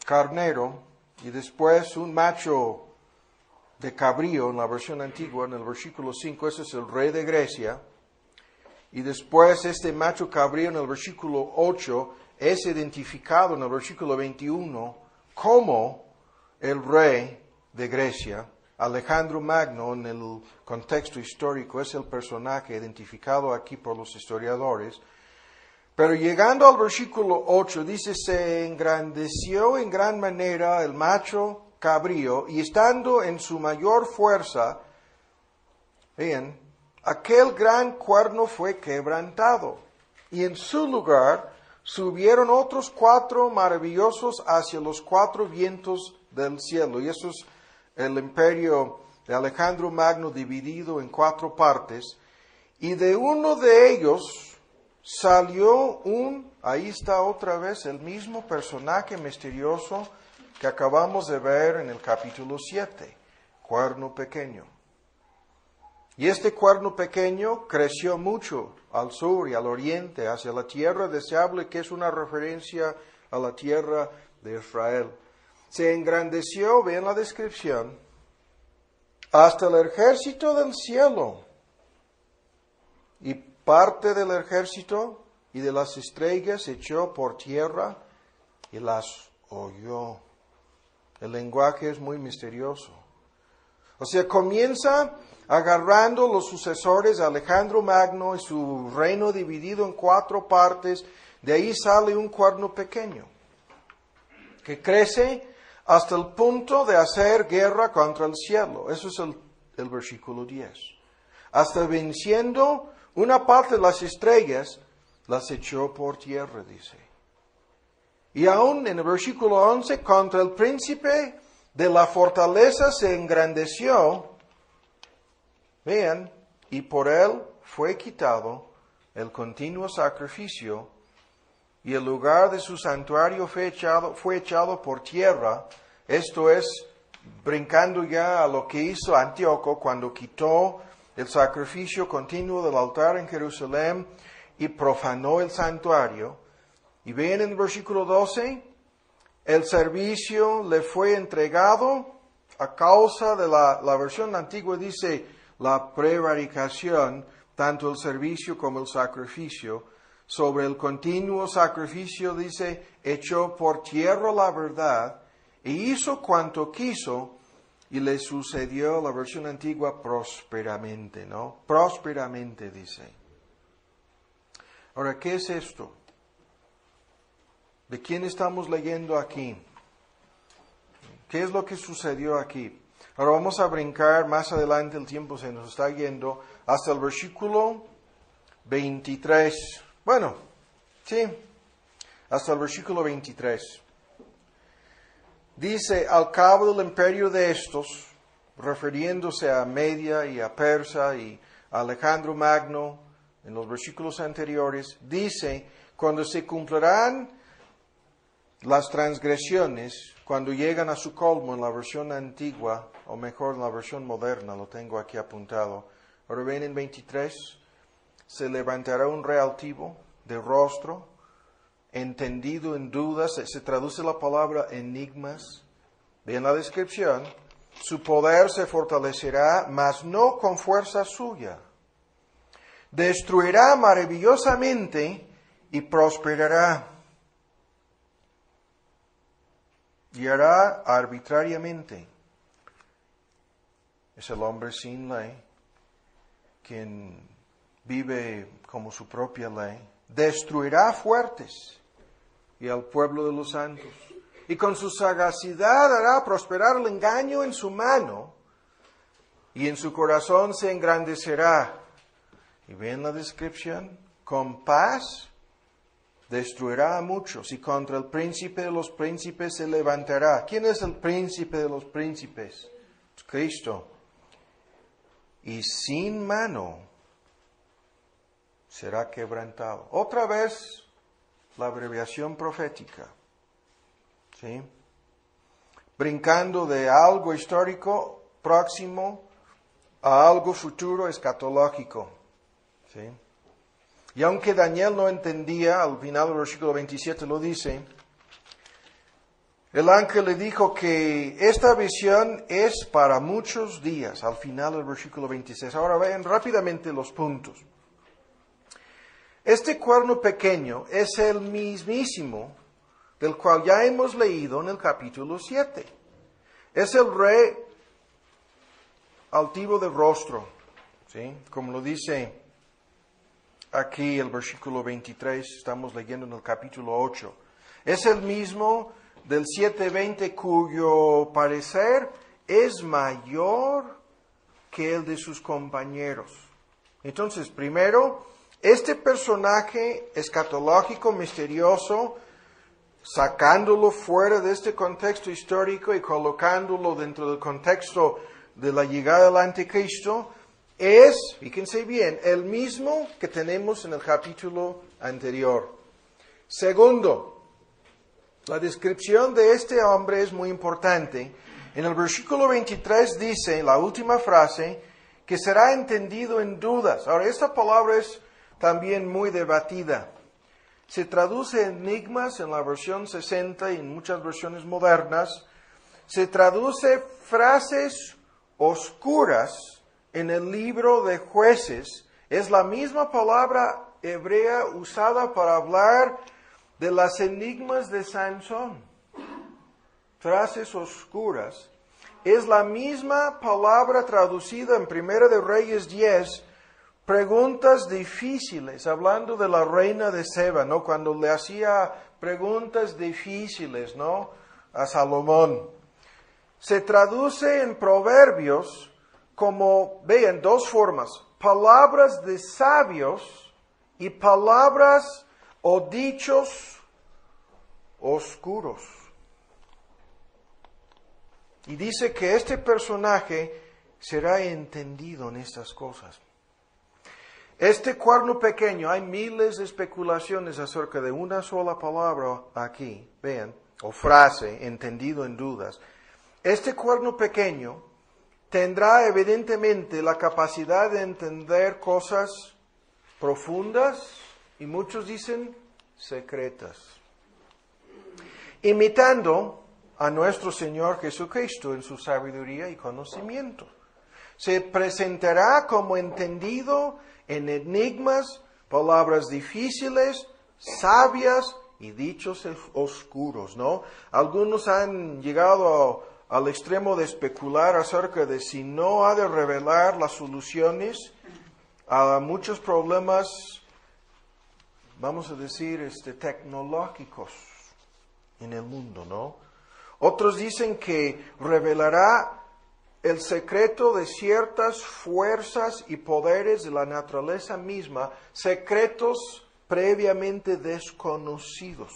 carnero y después un macho de cabrío en la versión antigua, en el versículo 5, ese es el rey de Grecia. Y después este macho cabrío en el versículo 8 es identificado en el versículo 21 como el rey de Grecia. Alejandro Magno, en el contexto histórico, es el personaje identificado aquí por los historiadores. Pero llegando al versículo 8, dice, se engrandeció en gran manera el macho cabrío, y estando en su mayor fuerza, vean, aquel gran cuerno fue quebrantado, y en su lugar subieron otros 4 maravillosos hacia los 4 vientos del cielo. Y eso es el imperio de Alejandro Magno dividido en 4 partes, y de uno de ellos salió ahí está otra vez el mismo personaje misterioso que acabamos de ver en el capítulo 7, cuerno pequeño. Y este cuerno pequeño creció mucho al sur y al oriente, hacia la tierra deseable, que es una referencia a la tierra de Israel. Se engrandeció, vean la descripción, hasta el ejército del cielo. Y parte del ejército y de las estrellas echó por tierra y las oyó. El lenguaje es muy misterioso. O sea, comienza agarrando los sucesores de Alejandro Magno y su reino dividido en 4 partes. De ahí sale un cuerno pequeño que crece hasta el punto de hacer guerra contra el cielo. Eso es el versículo 10. Hasta venciendo una parte de las estrellas, las echó por tierra, dice. Y aún en el versículo 11, contra el príncipe de la fortaleza se engrandeció, vean, y por él fue quitado el continuo sacrificio, y el lugar de su santuario fue echado por tierra. Esto es, brincando ya a lo que hizo Antíoco cuando quitó el sacrificio continuo del altar en Jerusalén y profanó el santuario. Y ven en el versículo 12, el servicio le fue entregado a causa de la versión antigua dice la prevaricación, tanto el servicio como el sacrificio. Sobre el continuo sacrificio dice, echó por tierra la verdad e hizo cuanto quiso y le sucedió, la versión antigua, prósperamente, ¿no? Prósperamente dice. Ahora, ¿qué es esto? ¿De quién estamos leyendo aquí? ¿Qué es lo que sucedió aquí? Ahora vamos a brincar más adelante, el tiempo se nos está yendo, hasta el versículo 23. Bueno, sí, hasta el versículo 23. Dice, al cabo del imperio de estos, refiriéndose a Media y a Persa y a Alejandro Magno, en los versículos anteriores, dice, cuando se cumplirán las transgresiones, cuando llegan a su colmo en la versión antigua, o mejor en la versión moderna, lo tengo aquí apuntado. Ahora ven en 23, se levantará un rey altivo, de rostro, entendido en dudas, se traduce la palabra enigmas. Vean la descripción. Su poder se fortalecerá, mas no con fuerza suya. Destruirá maravillosamente y prosperará. Y hará arbitrariamente. Es el hombre sin ley, quien vive como su propia ley. Destruirá fuertes y al pueblo de los santos. Y con su sagacidad hará prosperar el engaño en su mano, y en su corazón se engrandecerá. Y ven la descripción, con paz destruirá a muchos, y contra el príncipe de los príncipes se levantará. ¿Quién es el príncipe de los príncipes? Es Cristo. Y sin mano será quebrantado. Otra vez la abreviación profética. ¿Sí? Brincando de algo histórico próximo a algo futuro escatológico. ¿Sí? Y aunque Daniel no entendía, al final del versículo 27 lo dice, el ángel le dijo que esta visión es para muchos días, al final del versículo 26. Ahora vean rápidamente los puntos. Este cuerno pequeño es el mismísimo del cual ya hemos leído en el capítulo 7. Es el rey altivo de rostro, ¿sí? Como lo dice aquí el versículo 23, estamos leyendo en el capítulo 8. Es el mismo del 7:20 cuyo parecer es mayor que el de sus compañeros. Entonces, primero, este personaje escatológico, misterioso, sacándolo fuera de este contexto histórico y colocándolo dentro del contexto de la llegada del anticristo, es, fíjense bien, el mismo que tenemos en el capítulo anterior. Segundo, la descripción de este hombre es muy importante. En el versículo 23 dice, la última frase, que será entendido en dudas. Ahora, esta palabra es también muy debatida. Se traduce enigmas en la versión 60 y en muchas versiones modernas. Se traduce frases oscuras en el libro de Jueces. Es la misma palabra hebrea usada para hablar de las enigmas de Sansón. Frases oscuras. Es la misma palabra traducida en Primera de Reyes 10, preguntas difíciles, hablando de la reina de Seba, ¿no? Cuando le hacía preguntas difíciles, ¿no? A Salomón. Se traduce en Proverbios como, vean, dos formas, palabras de sabios y palabras o dichos oscuros. Y dice que este personaje será entendido en estas cosas. Este cuerno pequeño, hay miles de especulaciones acerca de una sola palabra aquí, vean, o frase, entendido en dudas. Este cuerno pequeño tendrá evidentemente la capacidad de entender cosas profundas y muchos dicen secretas. Imitando a nuestro Señor Jesucristo en su sabiduría y conocimiento. Se presentará como entendido en enigmas, palabras difíciles, sabias y dichos oscuros, ¿no? Algunos han llegado al extremo de especular acerca de si no ha de revelar las soluciones a muchos problemas, vamos a decir, tecnológicos en el mundo, ¿no? Otros dicen que revelará el secreto de ciertas fuerzas y poderes de la naturaleza misma, secretos previamente desconocidos.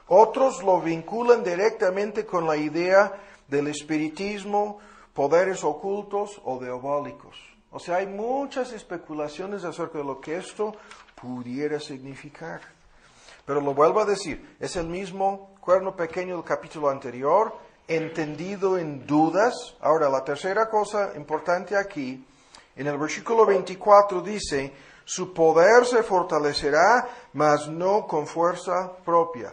Otros lo vinculan directamente con la idea del espiritismo, poderes ocultos o diabólicos. O sea, hay muchas especulaciones acerca de lo que esto pudiera significar. Pero lo vuelvo a decir, es el mismo cuerno pequeño del capítulo anterior, entendido en dudas. Ahora, la tercera cosa importante aquí, en el versículo 24 dice, su poder se fortalecerá, mas no con fuerza propia,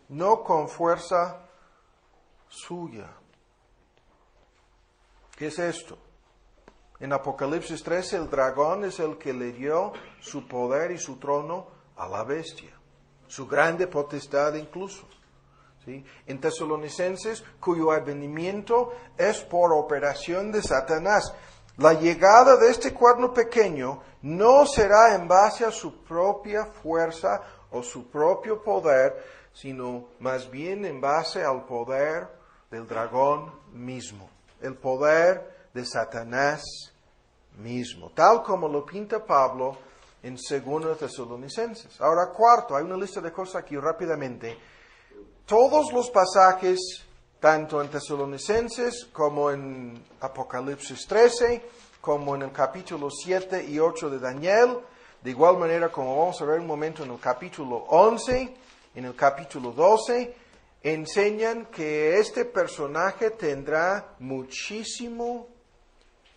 no con fuerza suya. ¿Qué es esto? En Apocalipsis 13, el dragón es el que le dio su poder y su trono a la bestia, su grande potestad incluso. ¿Sí? En Tesalonicenses, cuyo advenimiento es por operación de Satanás. La llegada de este cuerno pequeño no será en base a su propia fuerza o su propio poder, sino más bien en base al poder del dragón mismo, el poder de Satanás mismo, tal como lo pinta Pablo en 2 Tesalonicenses. Ahora, cuarto, hay una lista de cosas aquí rápidamente. Todos los pasajes, tanto en Tesalonicenses como en Apocalipsis 13, como en el capítulo 7 y 8 de Daniel, de igual manera como vamos a ver un momento en el capítulo 11, en el capítulo 12, enseñan que este personaje tendrá muchísimo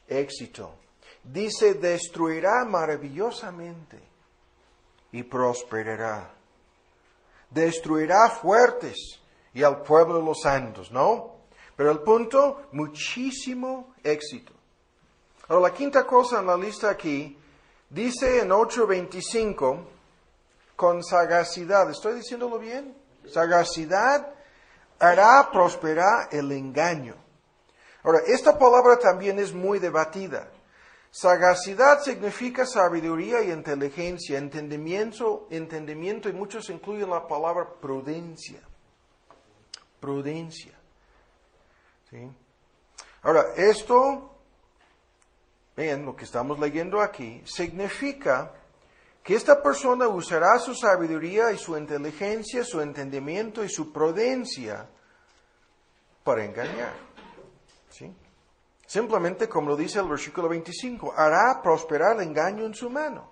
éxito. Dice, destruirá maravillosamente y prosperará. Destruirá fuertes y al pueblo de los santos, ¿no? Pero el punto, muchísimo éxito. Ahora, la quinta cosa en la lista aquí, dice en 8:25, con sagacidad, ¿estoy diciéndolo bien? Sagacidad hará prosperar el engaño. Ahora, esta palabra también es muy debatida. Sagacidad significa sabiduría y inteligencia, entendimiento, y muchos incluyen la palabra prudencia. Prudencia. ¿Sí? Ahora, esto, vean lo que estamos leyendo aquí, significa que esta persona usará su sabiduría y su inteligencia, su entendimiento y su prudencia para engañar. ¿Sí? Simplemente, como lo dice el versículo 25, hará prosperar el engaño en su mano.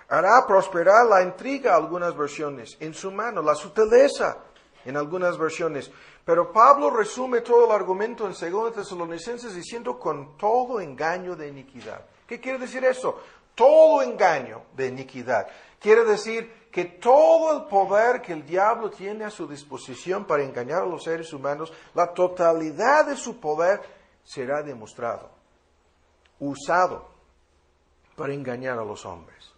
Hará prosperar la intriga, algunas versiones, en su mano, la sutileza, en algunas versiones. Pero Pablo resume todo el argumento en 2 Tesalonicenses diciendo con todo engaño de iniquidad. ¿Qué quiere decir eso? Todo engaño de iniquidad. Quiere decir que todo el poder que el diablo tiene a su disposición para engañar a los seres humanos, la totalidad de su poder será demostrado, usado para engañar a los hombres.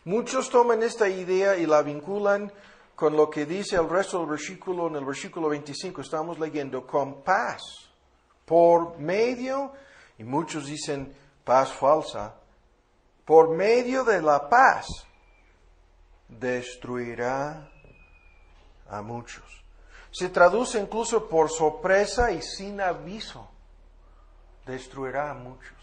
Muchos toman esta idea y la vinculan con lo que dice el resto del versículo, en el versículo 25, estamos leyendo, con paz, por medio, y muchos dicen paz falsa, por medio de la paz, destruirá a muchos. Se traduce incluso por sorpresa y sin aviso. Destruirá a muchos.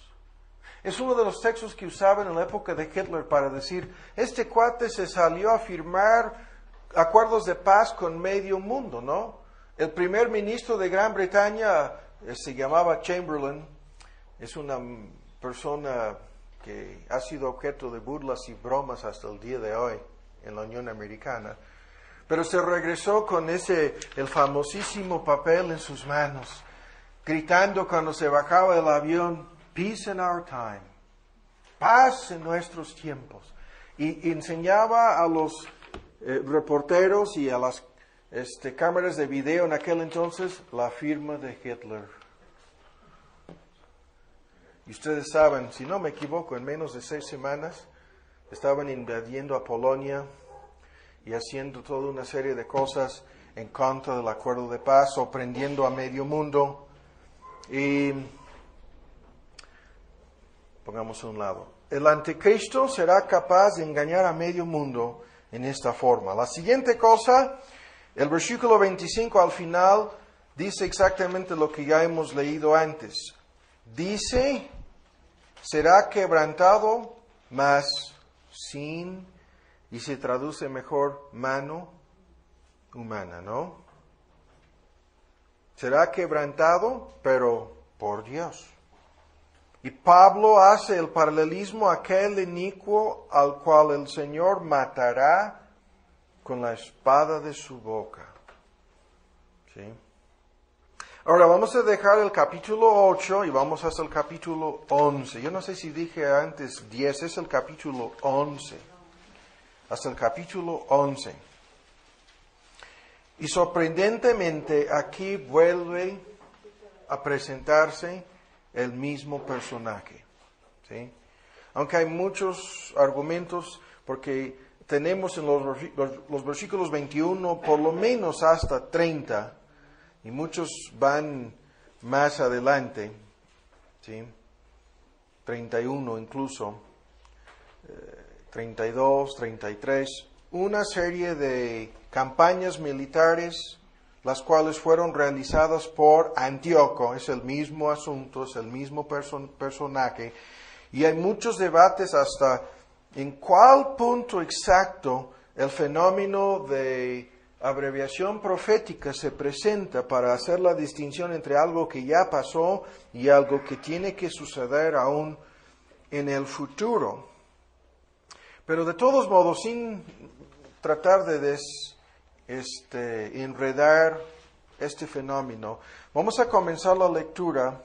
Es uno de los textos que usaban en la época de Hitler para decir, este cuate se salió a firmar acuerdos de paz con medio mundo, ¿no? El primer ministro de Gran Bretaña se llamaba Chamberlain. Es una persona que ha sido objeto de burlas y bromas hasta el día de hoy en la Unión Americana. Pero se regresó con el famosísimo papel en sus manos, gritando cuando se bajaba del avión, peace in our time, paz en nuestros tiempos. Y enseñaba a los reporteros y a las cámaras de video en aquel entonces, la firma de Hitler. Y ustedes saben, si no me equivoco, en menos de 6 semanas estaban invadiendo a Polonia y haciendo toda una serie de cosas en contra del acuerdo de paz, sorprendiendo a medio mundo. Y pongamos a un lado. El anticristo será capaz de engañar a medio mundo en esta forma. La siguiente cosa, el versículo 25 al final, dice exactamente lo que ya hemos leído antes. Dice, será quebrantado, mas sin, y se traduce mejor, mano humana, ¿no? Será quebrantado, pero por Dios. Y Pablo hace el paralelismo a aquel inicuo al cual el Señor matará con la espada de su boca. ¿Sí? Ahora vamos a dejar el capítulo 8 y vamos hasta el capítulo 11. Yo no sé si dije antes 10, es el capítulo 11. Hasta el capítulo 11. Y sorprendentemente aquí vuelve a presentarse el mismo personaje. ¿Sí? Aunque hay muchos argumentos, porque tenemos en los versículos 21 por lo menos hasta 30, y muchos van más adelante, ¿sí? 31 incluso, 32, 33, una serie de campañas militares, las cuales fueron realizadas por Antíoco. Es el mismo asunto, es el mismo personaje, y hay muchos debates hasta en cuál punto exacto el fenómeno de abreviación profética se presenta para hacer la distinción entre algo que ya pasó y algo que tiene que suceder aún en el futuro. Pero de todos modos, sin tratar de enredar este fenómeno, vamos a comenzar la lectura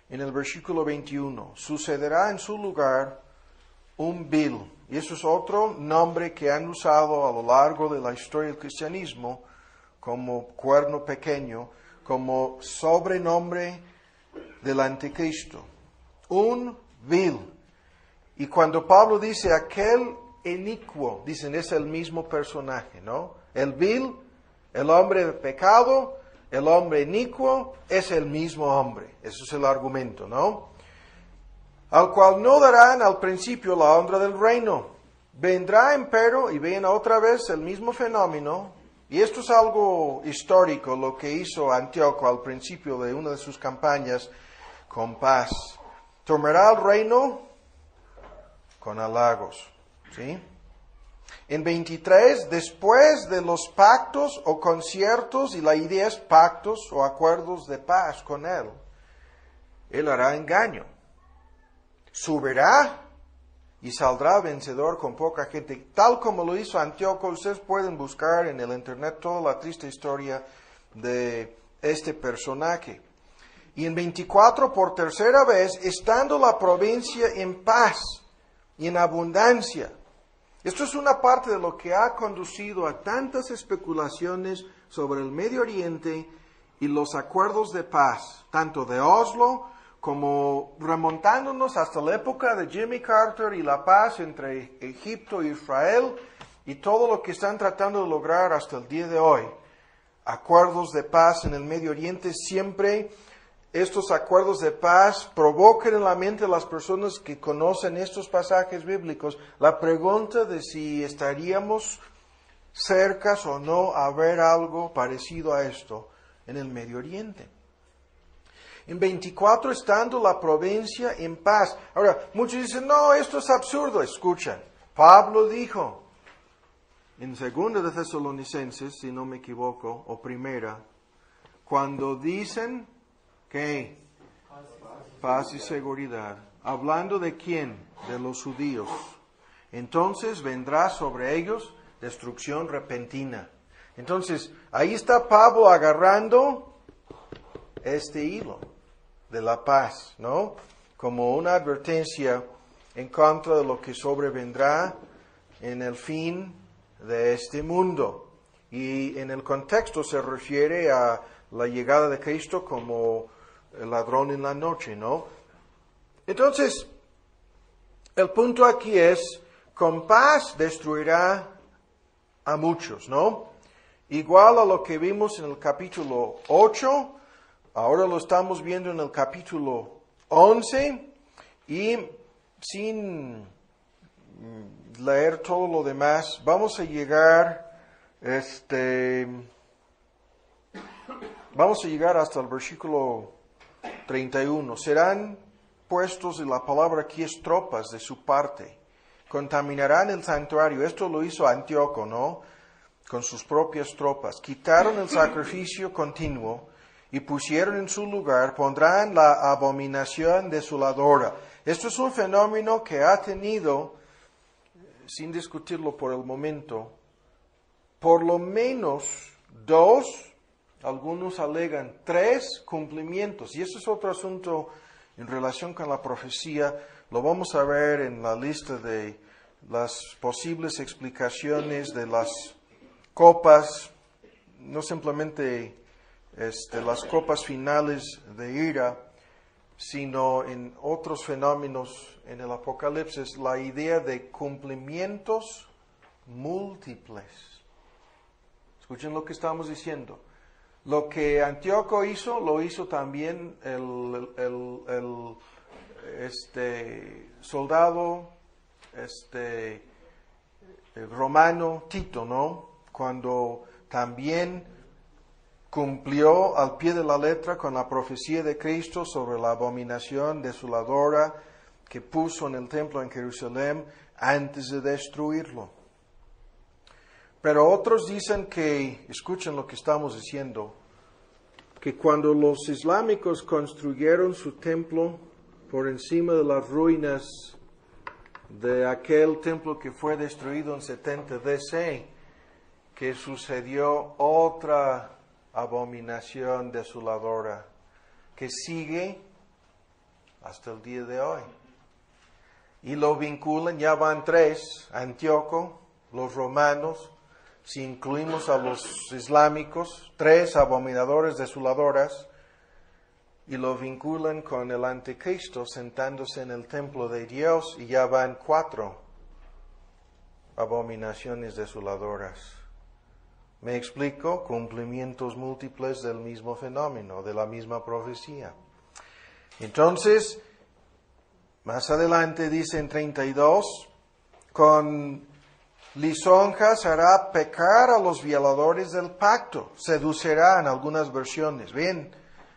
en el versículo 21. Sucederá en su lugar un vil. Y eso es otro nombre que han usado a lo largo de la historia del cristianismo como cuerno pequeño, como sobrenombre del anticristo. Un vil. Y cuando Pablo dice aquel inicuo, dicen es el mismo personaje, ¿no? El vil, el hombre de pecado, el hombre inicuo, es el mismo hombre. Eso es el argumento, ¿no? Al cual no darán al principio la honra del reino. Vendrá empero, y ven otra vez el mismo fenómeno, y esto es algo histórico, lo que hizo Antíoco al principio de una de sus campañas con paz. Tomará el reino con halagos, ¿sí? En 23, después de los pactos o conciertos, y la idea es pactos o acuerdos de paz con él hará engaño. Subirá y saldrá vencedor con poca gente, tal como lo hizo Antíoco. Ustedes pueden buscar en el internet toda la triste historia de este personaje. Y en 24, por tercera vez, estando la provincia en paz y en abundancia. Esto es una parte de lo que ha conducido a tantas especulaciones sobre el Medio Oriente y los acuerdos de paz, tanto de Oslo como remontándonos hasta la época de Jimmy Carter y la paz entre Egipto e Israel y todo lo que están tratando de lograr hasta el día de hoy. Acuerdos de paz en el Medio Oriente, siempre estos acuerdos de paz provocan en la mente de las personas que conocen estos pasajes bíblicos la pregunta de si estaríamos cercas o no a ver algo parecido a esto en el Medio Oriente. En 24, estando la provincia en paz. Ahora, muchos dicen, no, esto es absurdo. Escuchan, Pablo dijo en 2 de Tesalonicenses, si no me equivoco, o primera, cuando dicen que paz y seguridad, hablando de quién, de los judíos, entonces vendrá sobre ellos destrucción repentina. Entonces, ahí está Pablo agarrando este hilo de la paz, ¿no? Como una advertencia en contra de lo que sobrevendrá en el fin de este mundo. y en el contexto se refiere a la llegada de Cristo como el ladrón en la noche, ¿no? Entonces, el punto aquí es, con paz destruirá a muchos, ¿no? Igual a lo que vimos en el capítulo 8, ahora lo estamos viendo en el capítulo 11, y sin leer todo lo demás, vamos a llegar hasta el versículo 31. Serán puestos, y la palabra aquí es tropas de su parte, contaminarán el santuario. Esto lo hizo Antíoco, ¿no? Con sus propias tropas. Quitaron el sacrificio continuo y pusieron en su lugar, pondrán la abominación desoladora. Esto es un fenómeno que ha tenido, sin discutirlo por el momento, por lo menos 2, algunos alegan 3 cumplimientos. Y eso es otro asunto en relación con la profecía. Lo vamos a ver en la lista de las posibles explicaciones de las copas, no simplemente las copas finales de ira, sino en otros fenómenos en el Apocalipsis, la idea de cumplimientos múltiples. Escuchen lo que estamos diciendo. Lo que Antíoco hizo, lo hizo también el soldado romano Tito, ¿no? Cuando también cumplió al pie de la letra con la profecía de Cristo sobre la abominación desoladora que puso en el templo en Jerusalén antes de destruirlo. Pero otros dicen que, escuchen lo que estamos diciendo, que cuando los islámicos construyeron su templo por encima de las ruinas de aquel templo que fue destruido en 70 DC, que sucedió otra abominación desoladora que sigue hasta el día de hoy. Y lo vinculan, ya van 3, Antíoco, los romanos, si incluimos a los islámicos, 3 abominadores desoladoras, y lo vinculan con el anticristo sentándose en el templo de Dios, y ya van 4 abominaciones desoladoras. ¿Me explico? Cumplimientos múltiples del mismo fenómeno, de la misma profecía. Entonces, más adelante dice en 32, con lisonjas hará pecar a los violadores del pacto, seducirá en algunas versiones. Bien,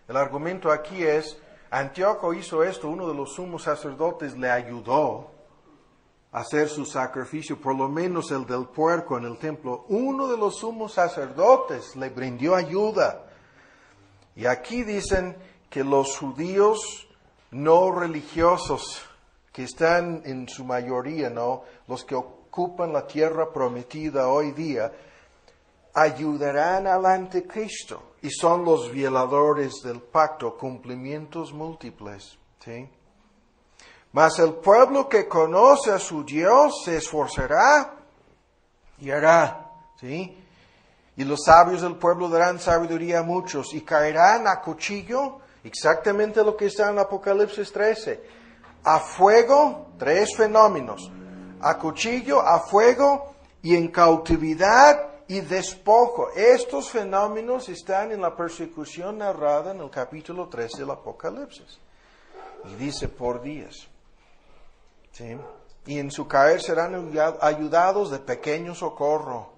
el argumento aquí es, Antíoco hizo esto, uno de los sumos sacerdotes le ayudó a hacer su sacrificio, por lo menos el del puerco en el templo. Uno de los sumos sacerdotes le brindó ayuda. Y aquí dicen que los judíos no religiosos, que están en su mayoría, ¿no? Los que ocupan la tierra prometida hoy día, ayudarán al anticristo y son los violadores del pacto, cumplimientos múltiples, ¿sí? Mas el pueblo que conoce a su Dios se esforzará y hará, ¿sí? Y los sabios del pueblo darán sabiduría a muchos y caerán a cuchillo, exactamente lo que está en Apocalipsis 13, a fuego, 3 fenómenos, a cuchillo, a fuego y en cautividad y despojo. Estos fenómenos están en la persecución narrada en el capítulo 13 del Apocalipsis. Y dice por días. ¿Sí? Y en su caer serán ayudados de pequeño socorro.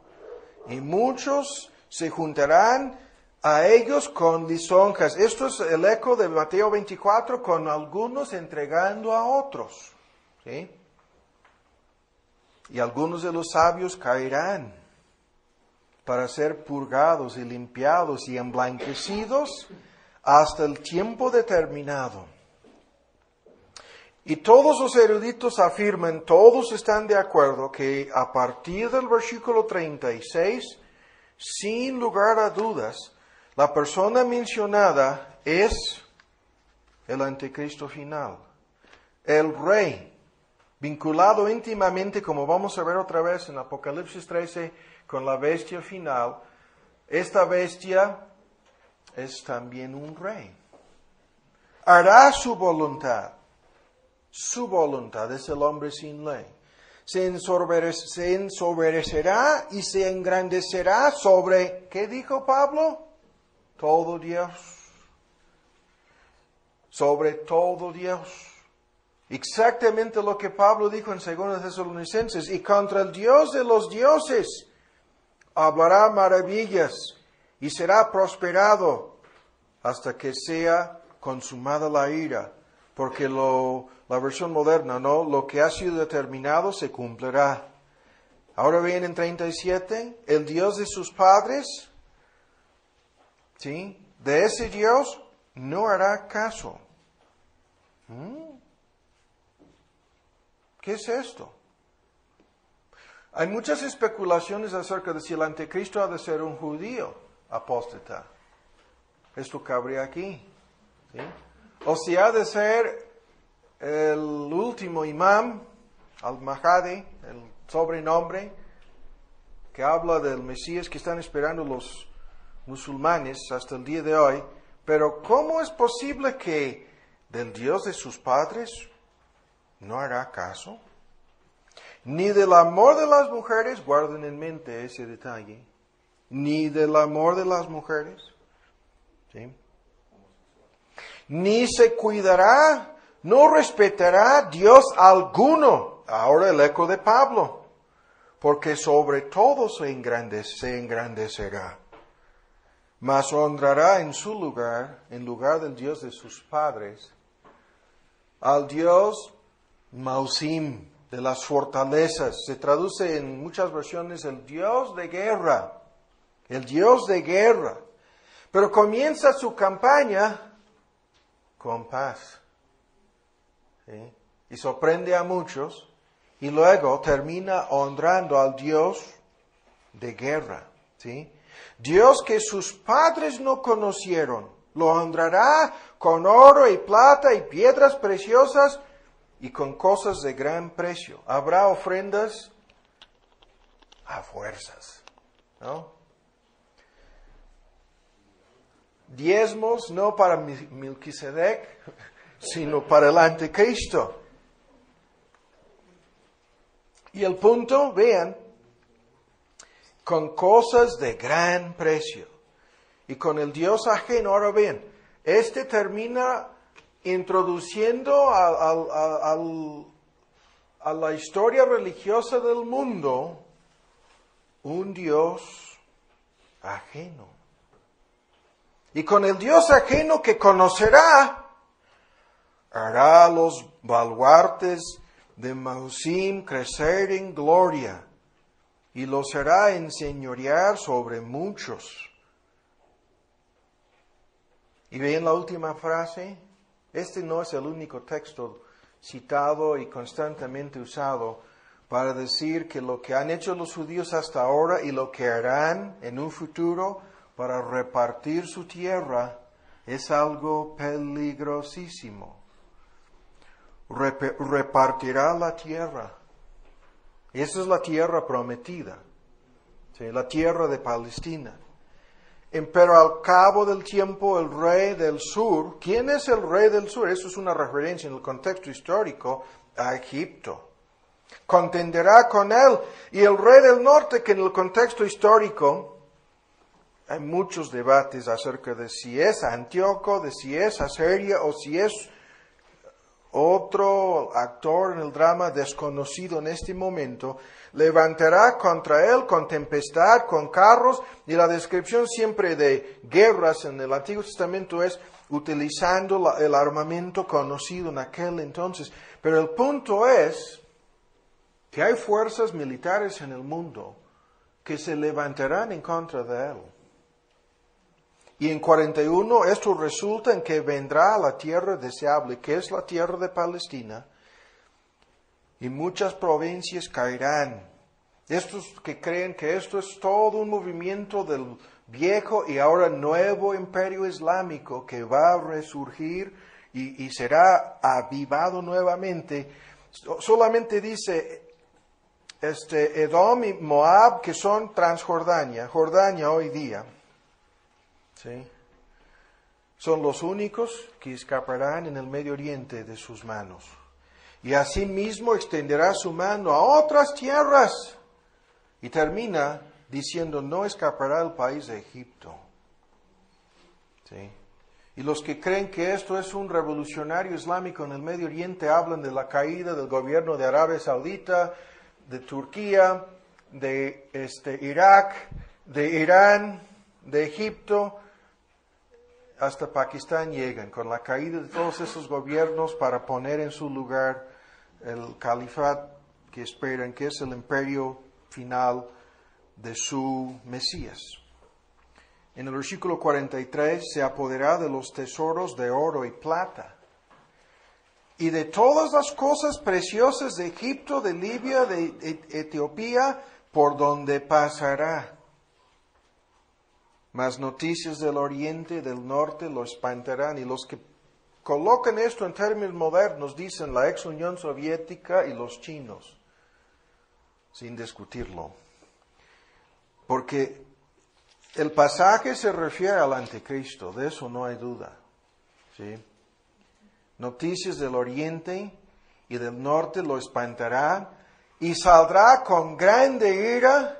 Y muchos se juntarán a ellos con lisonjas. Esto es el eco de Mateo 24, con algunos entregando a otros. ¿Sí? Y algunos de los sabios caerán para ser purgados y limpiados y emblanquecidos hasta el tiempo determinado. Y todos los eruditos afirman, todos están de acuerdo, que a partir del versículo 36, sin lugar a dudas, la persona mencionada es el anticristo final, el rey, vinculado íntimamente, como vamos a ver otra vez en Apocalipsis 13, con la bestia final, esta bestia es también un rey. Hará su voluntad. Su voluntad es el hombre sin ley. Se ensoberbecerá y se engrandecerá sobre, ¿qué dijo Pablo? Todo Dios. Sobre todo Dios. Exactamente lo que Pablo dijo en 2 Tesalonicenses. Y contra el Dios de los dioses hablará maravillas y será prosperado hasta que sea consumada la ira. Porque la versión moderna, ¿no? Lo que ha sido determinado se cumplirá. Ahora ven en 37, el Dios de sus padres, ¿sí? De ese Dios no hará caso. ¿Qué es esto? Hay muchas especulaciones acerca de si el anticristo ha de ser un judío apóstata. Esto cabría aquí, ¿sí? O si ha de ser el último imam, al-Mahdi, el sobrenombre que habla del Mesías que están esperando los musulmanes hasta el día de hoy. Pero ¿cómo es posible que del Dios de sus padres no hará caso? Ni del amor de las mujeres, guarden en mente ese detalle, ni del amor de las mujeres, ¿sí? Ni se cuidará, no respetará Dios alguno. Ahora el eco de Pablo. Porque sobre todo se engrandecerá. Mas honrará en su lugar, en lugar del Dios de sus padres, al Dios Mausim, de las fortalezas. Se traduce en muchas versiones el Dios de guerra. El Dios de guerra. Pero comienza su campaña con paz. ¿Sí? Y sorprende a muchos. Y luego termina honrando al Dios de guerra. ¿Sí? Dios que sus padres no conocieron. Lo honrará con oro y plata y piedras preciosas y con cosas de gran precio. Habrá ofrendas a fuerzas, ¿no? Diezmos no para Melquisedec, sino para el anticristo. Y el punto, vean, con cosas de gran precio. Y con el Dios ajeno, ahora vean, este termina introduciendo a la historia religiosa del mundo un Dios ajeno. Y con el Dios ajeno que conocerá, hará los baluartes de Mausim crecer en gloria, y los hará enseñorear sobre muchos. Y ven la última frase. Este no es el único texto citado y constantemente usado para decir que lo que han hecho los judíos hasta ahora y lo que harán en un futuro para repartir su tierra es algo peligrosísimo. Repartirá la tierra. Esa es la tierra prometida, ¿sí? La tierra de Palestina. Pero al cabo del tiempo el rey del sur, ¿quién es el rey del sur? Eso es una referencia en el contexto histórico a Egipto. Contenderá con él. Y el rey del norte, que en el contexto histórico hay muchos debates acerca de si es Antíoco, de si es Asiria o si es otro actor en el drama desconocido en este momento, levantará contra él con tempestad, con carros, y la descripción siempre de guerras en el Antiguo Testamento es utilizando el armamento conocido en aquel entonces. Pero el punto es que hay fuerzas militares en el mundo que se levantarán en contra de él. Y en 41 esto resulta en que vendrá a la tierra deseable, que es la tierra de Palestina, y muchas provincias caerán. Estos que creen que esto es todo un movimiento del viejo y ahora nuevo imperio islámico que va a resurgir y será avivado nuevamente, solamente dice Edom y Moab, que son Transjordania, Jordania hoy día. ¿sí? Son los únicos que escaparán en el Medio Oriente de sus manos. Y asimismo extenderá su mano a otras tierras. Y termina diciendo, no escapará el país de Egipto. ¿Sí? Y los que creen que esto es un revolucionario islámico en el Medio Oriente hablan de la caída del gobierno de Arabia Saudita, de Turquía, de Irak, de Irán, de Egipto, hasta Pakistán llegan, con la caída de todos esos gobiernos para poner en su lugar el califat que esperan, que es el imperio final de su Mesías. En el versículo 43, se apoderará de los tesoros de oro y plata, y de todas las cosas preciosas de Egipto, de Libia, de Etiopía, por donde pasará. Mas noticias del oriente y del norte lo espantarán. Y los que colocan esto en términos modernos dicen la ex Unión Soviética y los chinos, sin discutirlo. Porque el pasaje se refiere al anticristo, de eso no hay duda. ¿Sí? Noticias del oriente y del norte lo espantará y saldrá con grande ira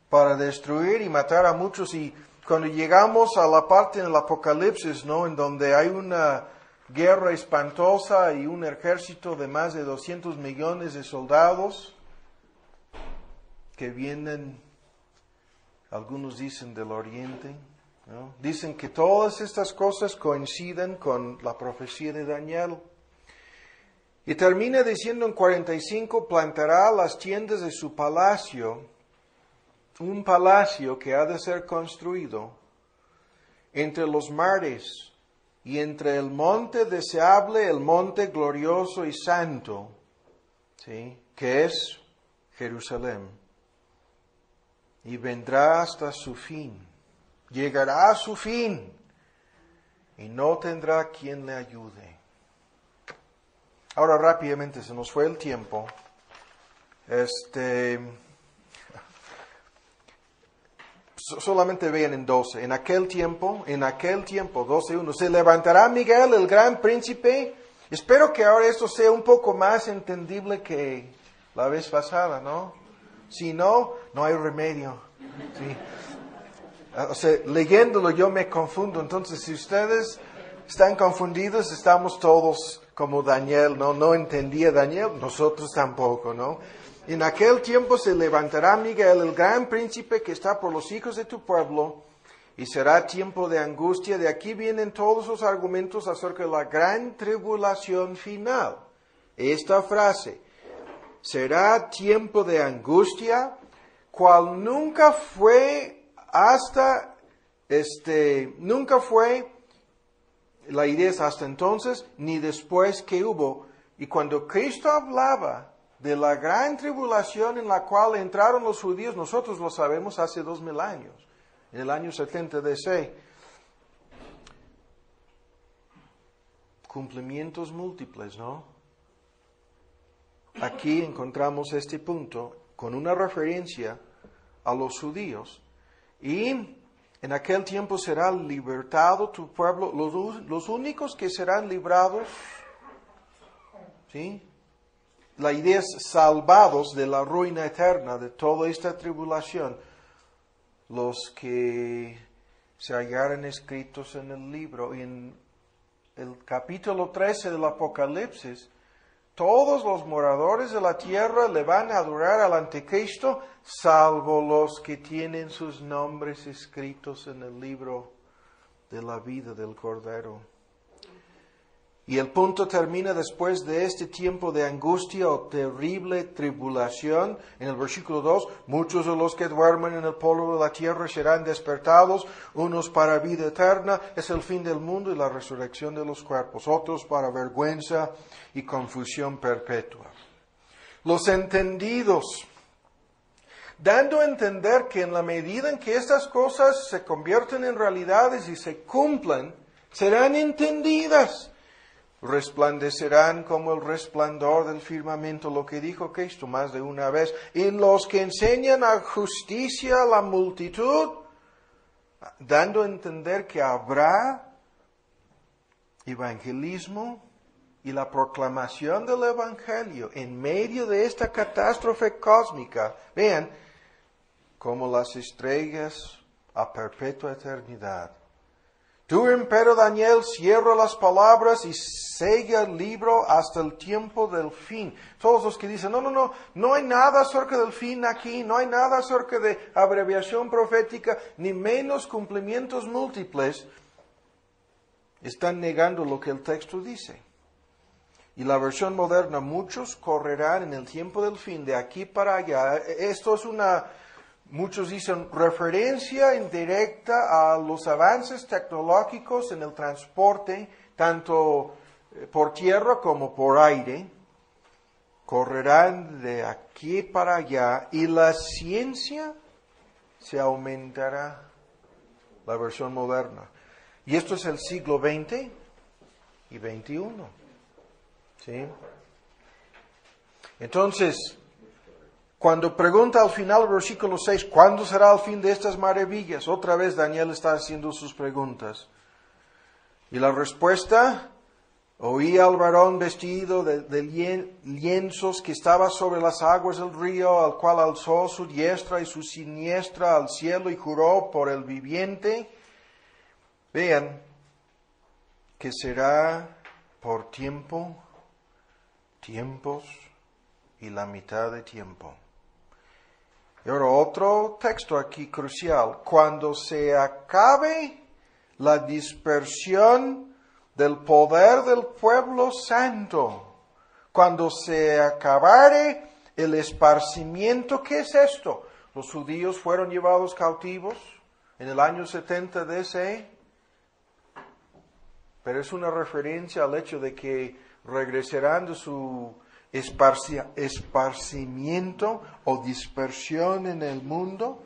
para destruir y matar a muchos. Y cuando llegamos a la parte en el Apocalipsis, ¿no?, en donde hay una guerra espantosa y un ejército de más de 200 millones de soldados que vienen, algunos dicen del oriente, ¿no? Dicen que todas estas cosas coinciden con la profecía de Daniel. Y termina diciendo en 45, plantará las tiendas de su palacio, un palacio que ha de ser construido entre los mares y entre el monte deseable, el monte glorioso y santo, ¿sí?, que es Jerusalén. Y vendrá hasta su fin, llegará a su fin, y no tendrá quien le ayude. Ahora rápidamente, se nos fue el tiempo. Solamente vean en 12. En aquel tiempo, 12:1, se levantará Miguel, el gran príncipe. Espero que ahora esto sea un poco más entendible que la vez pasada, ¿no? Si no, no hay remedio. Sí. O sea, leyéndolo yo me confundo. Entonces, si ustedes están confundidos, estamos todos como Daniel, ¿no? No entendía Daniel, nosotros tampoco, ¿no? En aquel tiempo se levantará Miguel, el gran príncipe que está por los hijos de tu pueblo, y será tiempo de angustia. De aquí vienen todos los argumentos acerca de la gran tribulación final. Esta frase, será tiempo de angustia, cual nunca fue la idea es hasta entonces, ni después que hubo. Y cuando Cristo hablaba de la gran tribulación en la cual entraron los judíos, nosotros lo sabemos hace 2000 años, en el año 70 DC. Cumplimientos múltiples, ¿no? Aquí encontramos este punto con una referencia a los judíos. Y en aquel tiempo será libertado tu pueblo, los únicos que serán librados, ¿sí?, la idea es salvados de la ruina eterna, de toda esta tribulación, los que se hallaran escritos en el libro. En el capítulo 13 del Apocalipsis, todos los moradores de la tierra le van a adorar al anticristo, salvo los que tienen sus nombres escritos en el libro de la vida del Cordero. Y el punto termina después de este tiempo de angustia o terrible tribulación. En el versículo 2, muchos de los que duermen en el polvo de la tierra serán despertados, unos para vida eterna, es el fin del mundo y la resurrección de los cuerpos, otros para vergüenza y confusión perpetua. Los entendidos, dando a entender que en la medida en que estas cosas se convierten en realidades y se cumplan, serán entendidas. Resplandecerán como el resplandor del firmamento, lo que dijo Cristo más de una vez. Y los que enseñan a justicia a la multitud dando a entender que habrá evangelismo y la proclamación del Evangelio en medio de esta catástrofe cósmica. Vean, como las estrellas a perpetua eternidad. Tú, empero Daniel, cierra las palabras y sella el libro hasta el tiempo del fin. Todos los que dicen, no hay nada acerca del fin aquí, no hay nada acerca de abreviación profética, ni menos cumplimientos múltiples, están negando lo que el texto dice. Y la versión moderna, muchos correrán en el tiempo del fin, de aquí para allá. Esto es muchos dicen, referencia indirecta a los avances tecnológicos en el transporte, tanto por tierra como por aire. Correrán de aquí para allá y la ciencia se aumentará, la versión moderna. Y esto es el siglo XX y XXI. ¿Sí? Entonces, cuando pregunta al final del versículo 6, ¿cuándo será el fin de estas maravillas? Otra vez Daniel está haciendo sus preguntas. Y la respuesta, oí al varón vestido de lienzos que estaba sobre las aguas del río, al cual alzó su diestra y su siniestra al cielo y juró por el viviente. Vean que será por tiempos y la mitad de tiempo. Y ahora otro texto aquí crucial. Cuando se acabe la dispersión del poder del pueblo santo, cuando se acabare el esparcimiento, ¿qué es esto? Los judíos fueron llevados cautivos en el año 70 DC, pero es una referencia al hecho de que regresarán de su esparcimiento o dispersión en el mundo,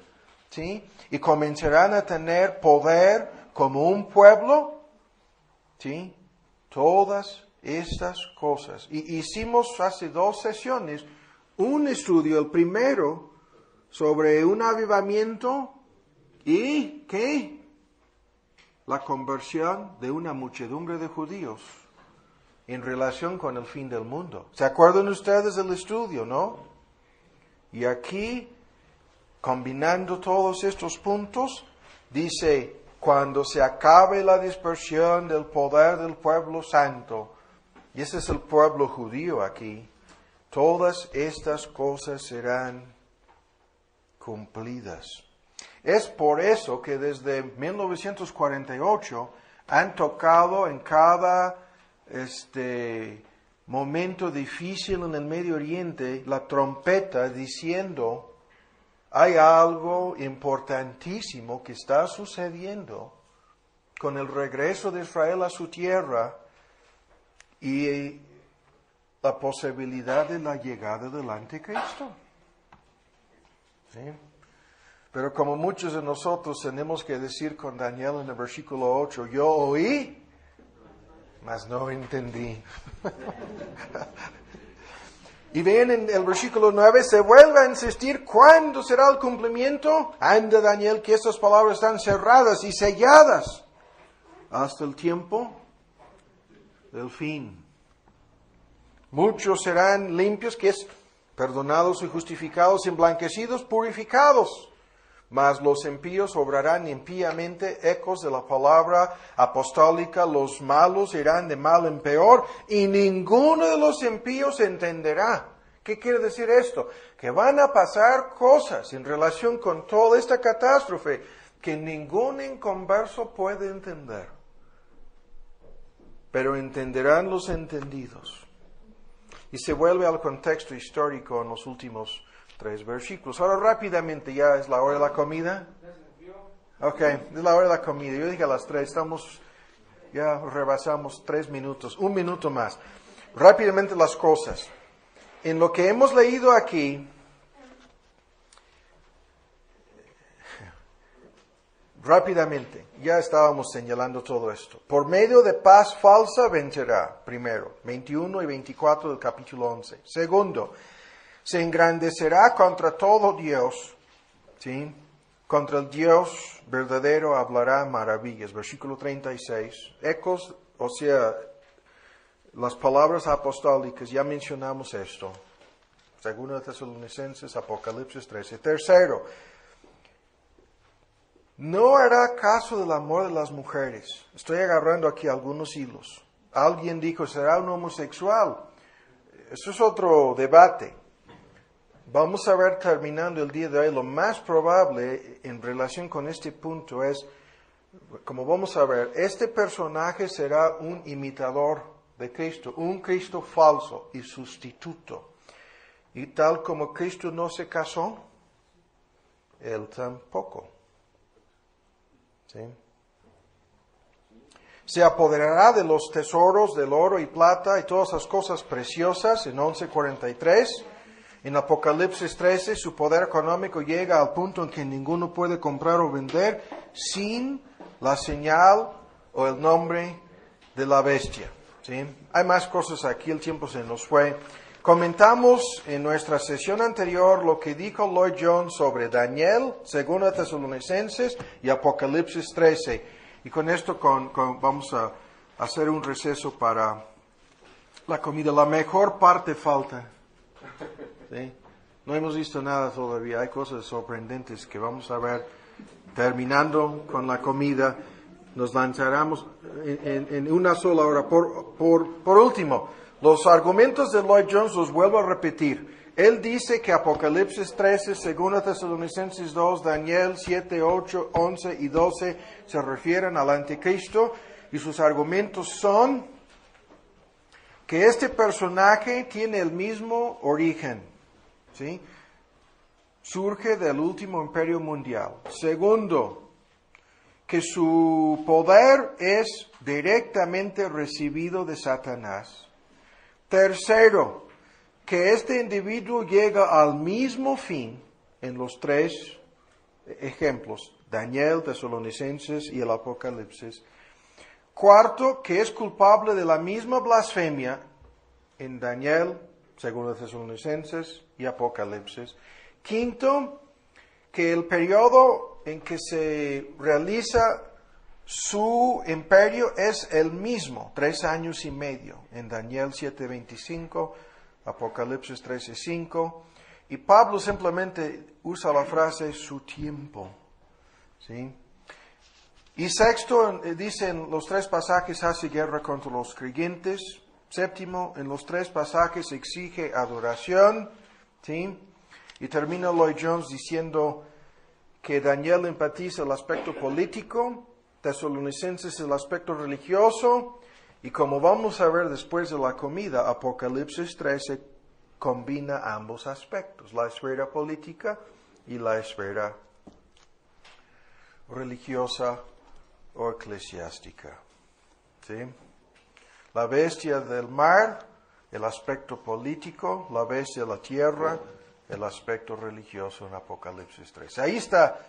¿sí? Y comenzarán a tener poder como un pueblo, ¿sí? Todas estas cosas. Y hicimos hace 2 sesiones un estudio, el primero, sobre un avivamiento y ¿qué? La conversión de una muchedumbre de judíos en relación con el fin del mundo. ¿Se acuerdan ustedes del estudio, no? Y aquí, combinando todos estos puntos, dice, cuando se acabe la dispersión del poder del pueblo santo, y ese es el pueblo judío aquí, todas estas cosas serán cumplidas. Es por eso que desde 1948 han tocado en cada momento difícil en el Medio Oriente la trompeta diciendo, hay algo importantísimo que está sucediendo con el regreso de Israel a su tierra y la posibilidad de la llegada del anticristo. ¿Sí? Pero como muchos de nosotros tenemos que decir con Daniel en el versículo 8, yo oí, mas no entendí. Y ven en el versículo 9, se vuelve a insistir, ¿cuándo será el cumplimiento? Anda Daniel, que estas palabras están cerradas y selladas hasta el tiempo del fin. Muchos serán limpios, que es perdonados y justificados, emblanquecidos, purificados. Mas los impíos obrarán impíamente, ecos de la palabra apostólica, los malos irán de mal en peor, y ninguno de los impíos entenderá. ¿Qué quiere decir esto? Que van a pasar cosas en relación con toda esta catástrofe que ningún inconverso puede entender. Pero entenderán los entendidos. Y se vuelve al contexto histórico en los últimos 3 versículos. Ahora rápidamente, ¿ya es la hora de la comida? Ok, es la hora de la comida. Yo dije a las 3, ya rebasamos 3 minutos, 1 minuto más. Rápidamente las cosas. En lo que hemos leído aquí, rápidamente, ya estábamos señalando todo esto. Por medio de paz falsa vencerá, primero, 21 y 24 del capítulo 11. Segundo, se engrandecerá contra todo Dios, ¿sí? contra el Dios verdadero hablará maravillas. Versículo 36. Ecos, o sea, las palabras apostólicas, ya mencionamos esto. Segundo de Tesalonicenses, Apocalipsis 13. Tercero, no hará caso del amor de las mujeres. Estoy agarrando aquí algunos hilos. Alguien dijo, ¿será un homosexual? Eso es otro debate. Vamos a ver terminando el día de hoy, lo más probable en relación con este punto es, como vamos a ver, este personaje será un imitador de Cristo, un Cristo falso y sustituto. Y tal como Cristo no se casó, Él tampoco. ¿Sí? Se apoderará de los tesoros del oro y plata y todas esas cosas preciosas en 11:43. En Apocalipsis 13, su poder económico llega al punto en que ninguno puede comprar o vender sin la señal o el nombre de la bestia. ¿Sí? Hay más cosas aquí, el tiempo se nos fue. Comentamos en nuestra sesión anterior lo que dijo Lloyd Jones sobre Daniel, 2 Tesalonicenses y Apocalipsis 13. Y con esto vamos a hacer un receso para la comida. La mejor parte falta. ¿Sí? No hemos visto nada todavía. Hay cosas sorprendentes que vamos a ver. Terminando con la comida, nos lanzaremos en una sola hora. Por último, los argumentos de Lloyd Jones los vuelvo a repetir. Él dice que Apocalipsis 13, 2 Tesalonicenses 2, Daniel 7, 8, 11 y 12 se refieren al anticristo y sus argumentos son que este personaje tiene el mismo origen. ¿Sí? Surge del último imperio mundial. Segundo, que su poder es directamente recibido de Satanás. Tercero, que este individuo llega al mismo fin en los tres ejemplos, Daniel, Tesalonicenses y el Apocalipsis. Cuarto, que es culpable de la misma blasfemia en Daniel, 2 Tesalonicenses y Apocalipsis. Quinto, que el periodo en que se realiza su imperio es el mismo, 3 años y medio, en Daniel 7:25, Apocalipsis 13:5, y Pablo simplemente usa la frase su tiempo. ¿Sí? Y sexto, dice en los 3 pasajes hace guerra contra los creyentes. Séptimo, en los 3 pasajes exige adoración. ¿Sí? Y termina Lloyd Jones diciendo que Daniel enfatiza el aspecto político, Tesalonicenses el aspecto religioso, y como vamos a ver después de la comida, Apocalipsis 13 combina ambos aspectos, la esfera política y la esfera religiosa o eclesiástica. ¿Sí? La bestia del mar, el aspecto político, la bestia de la tierra, el aspecto religioso en Apocalipsis 13. Ahí está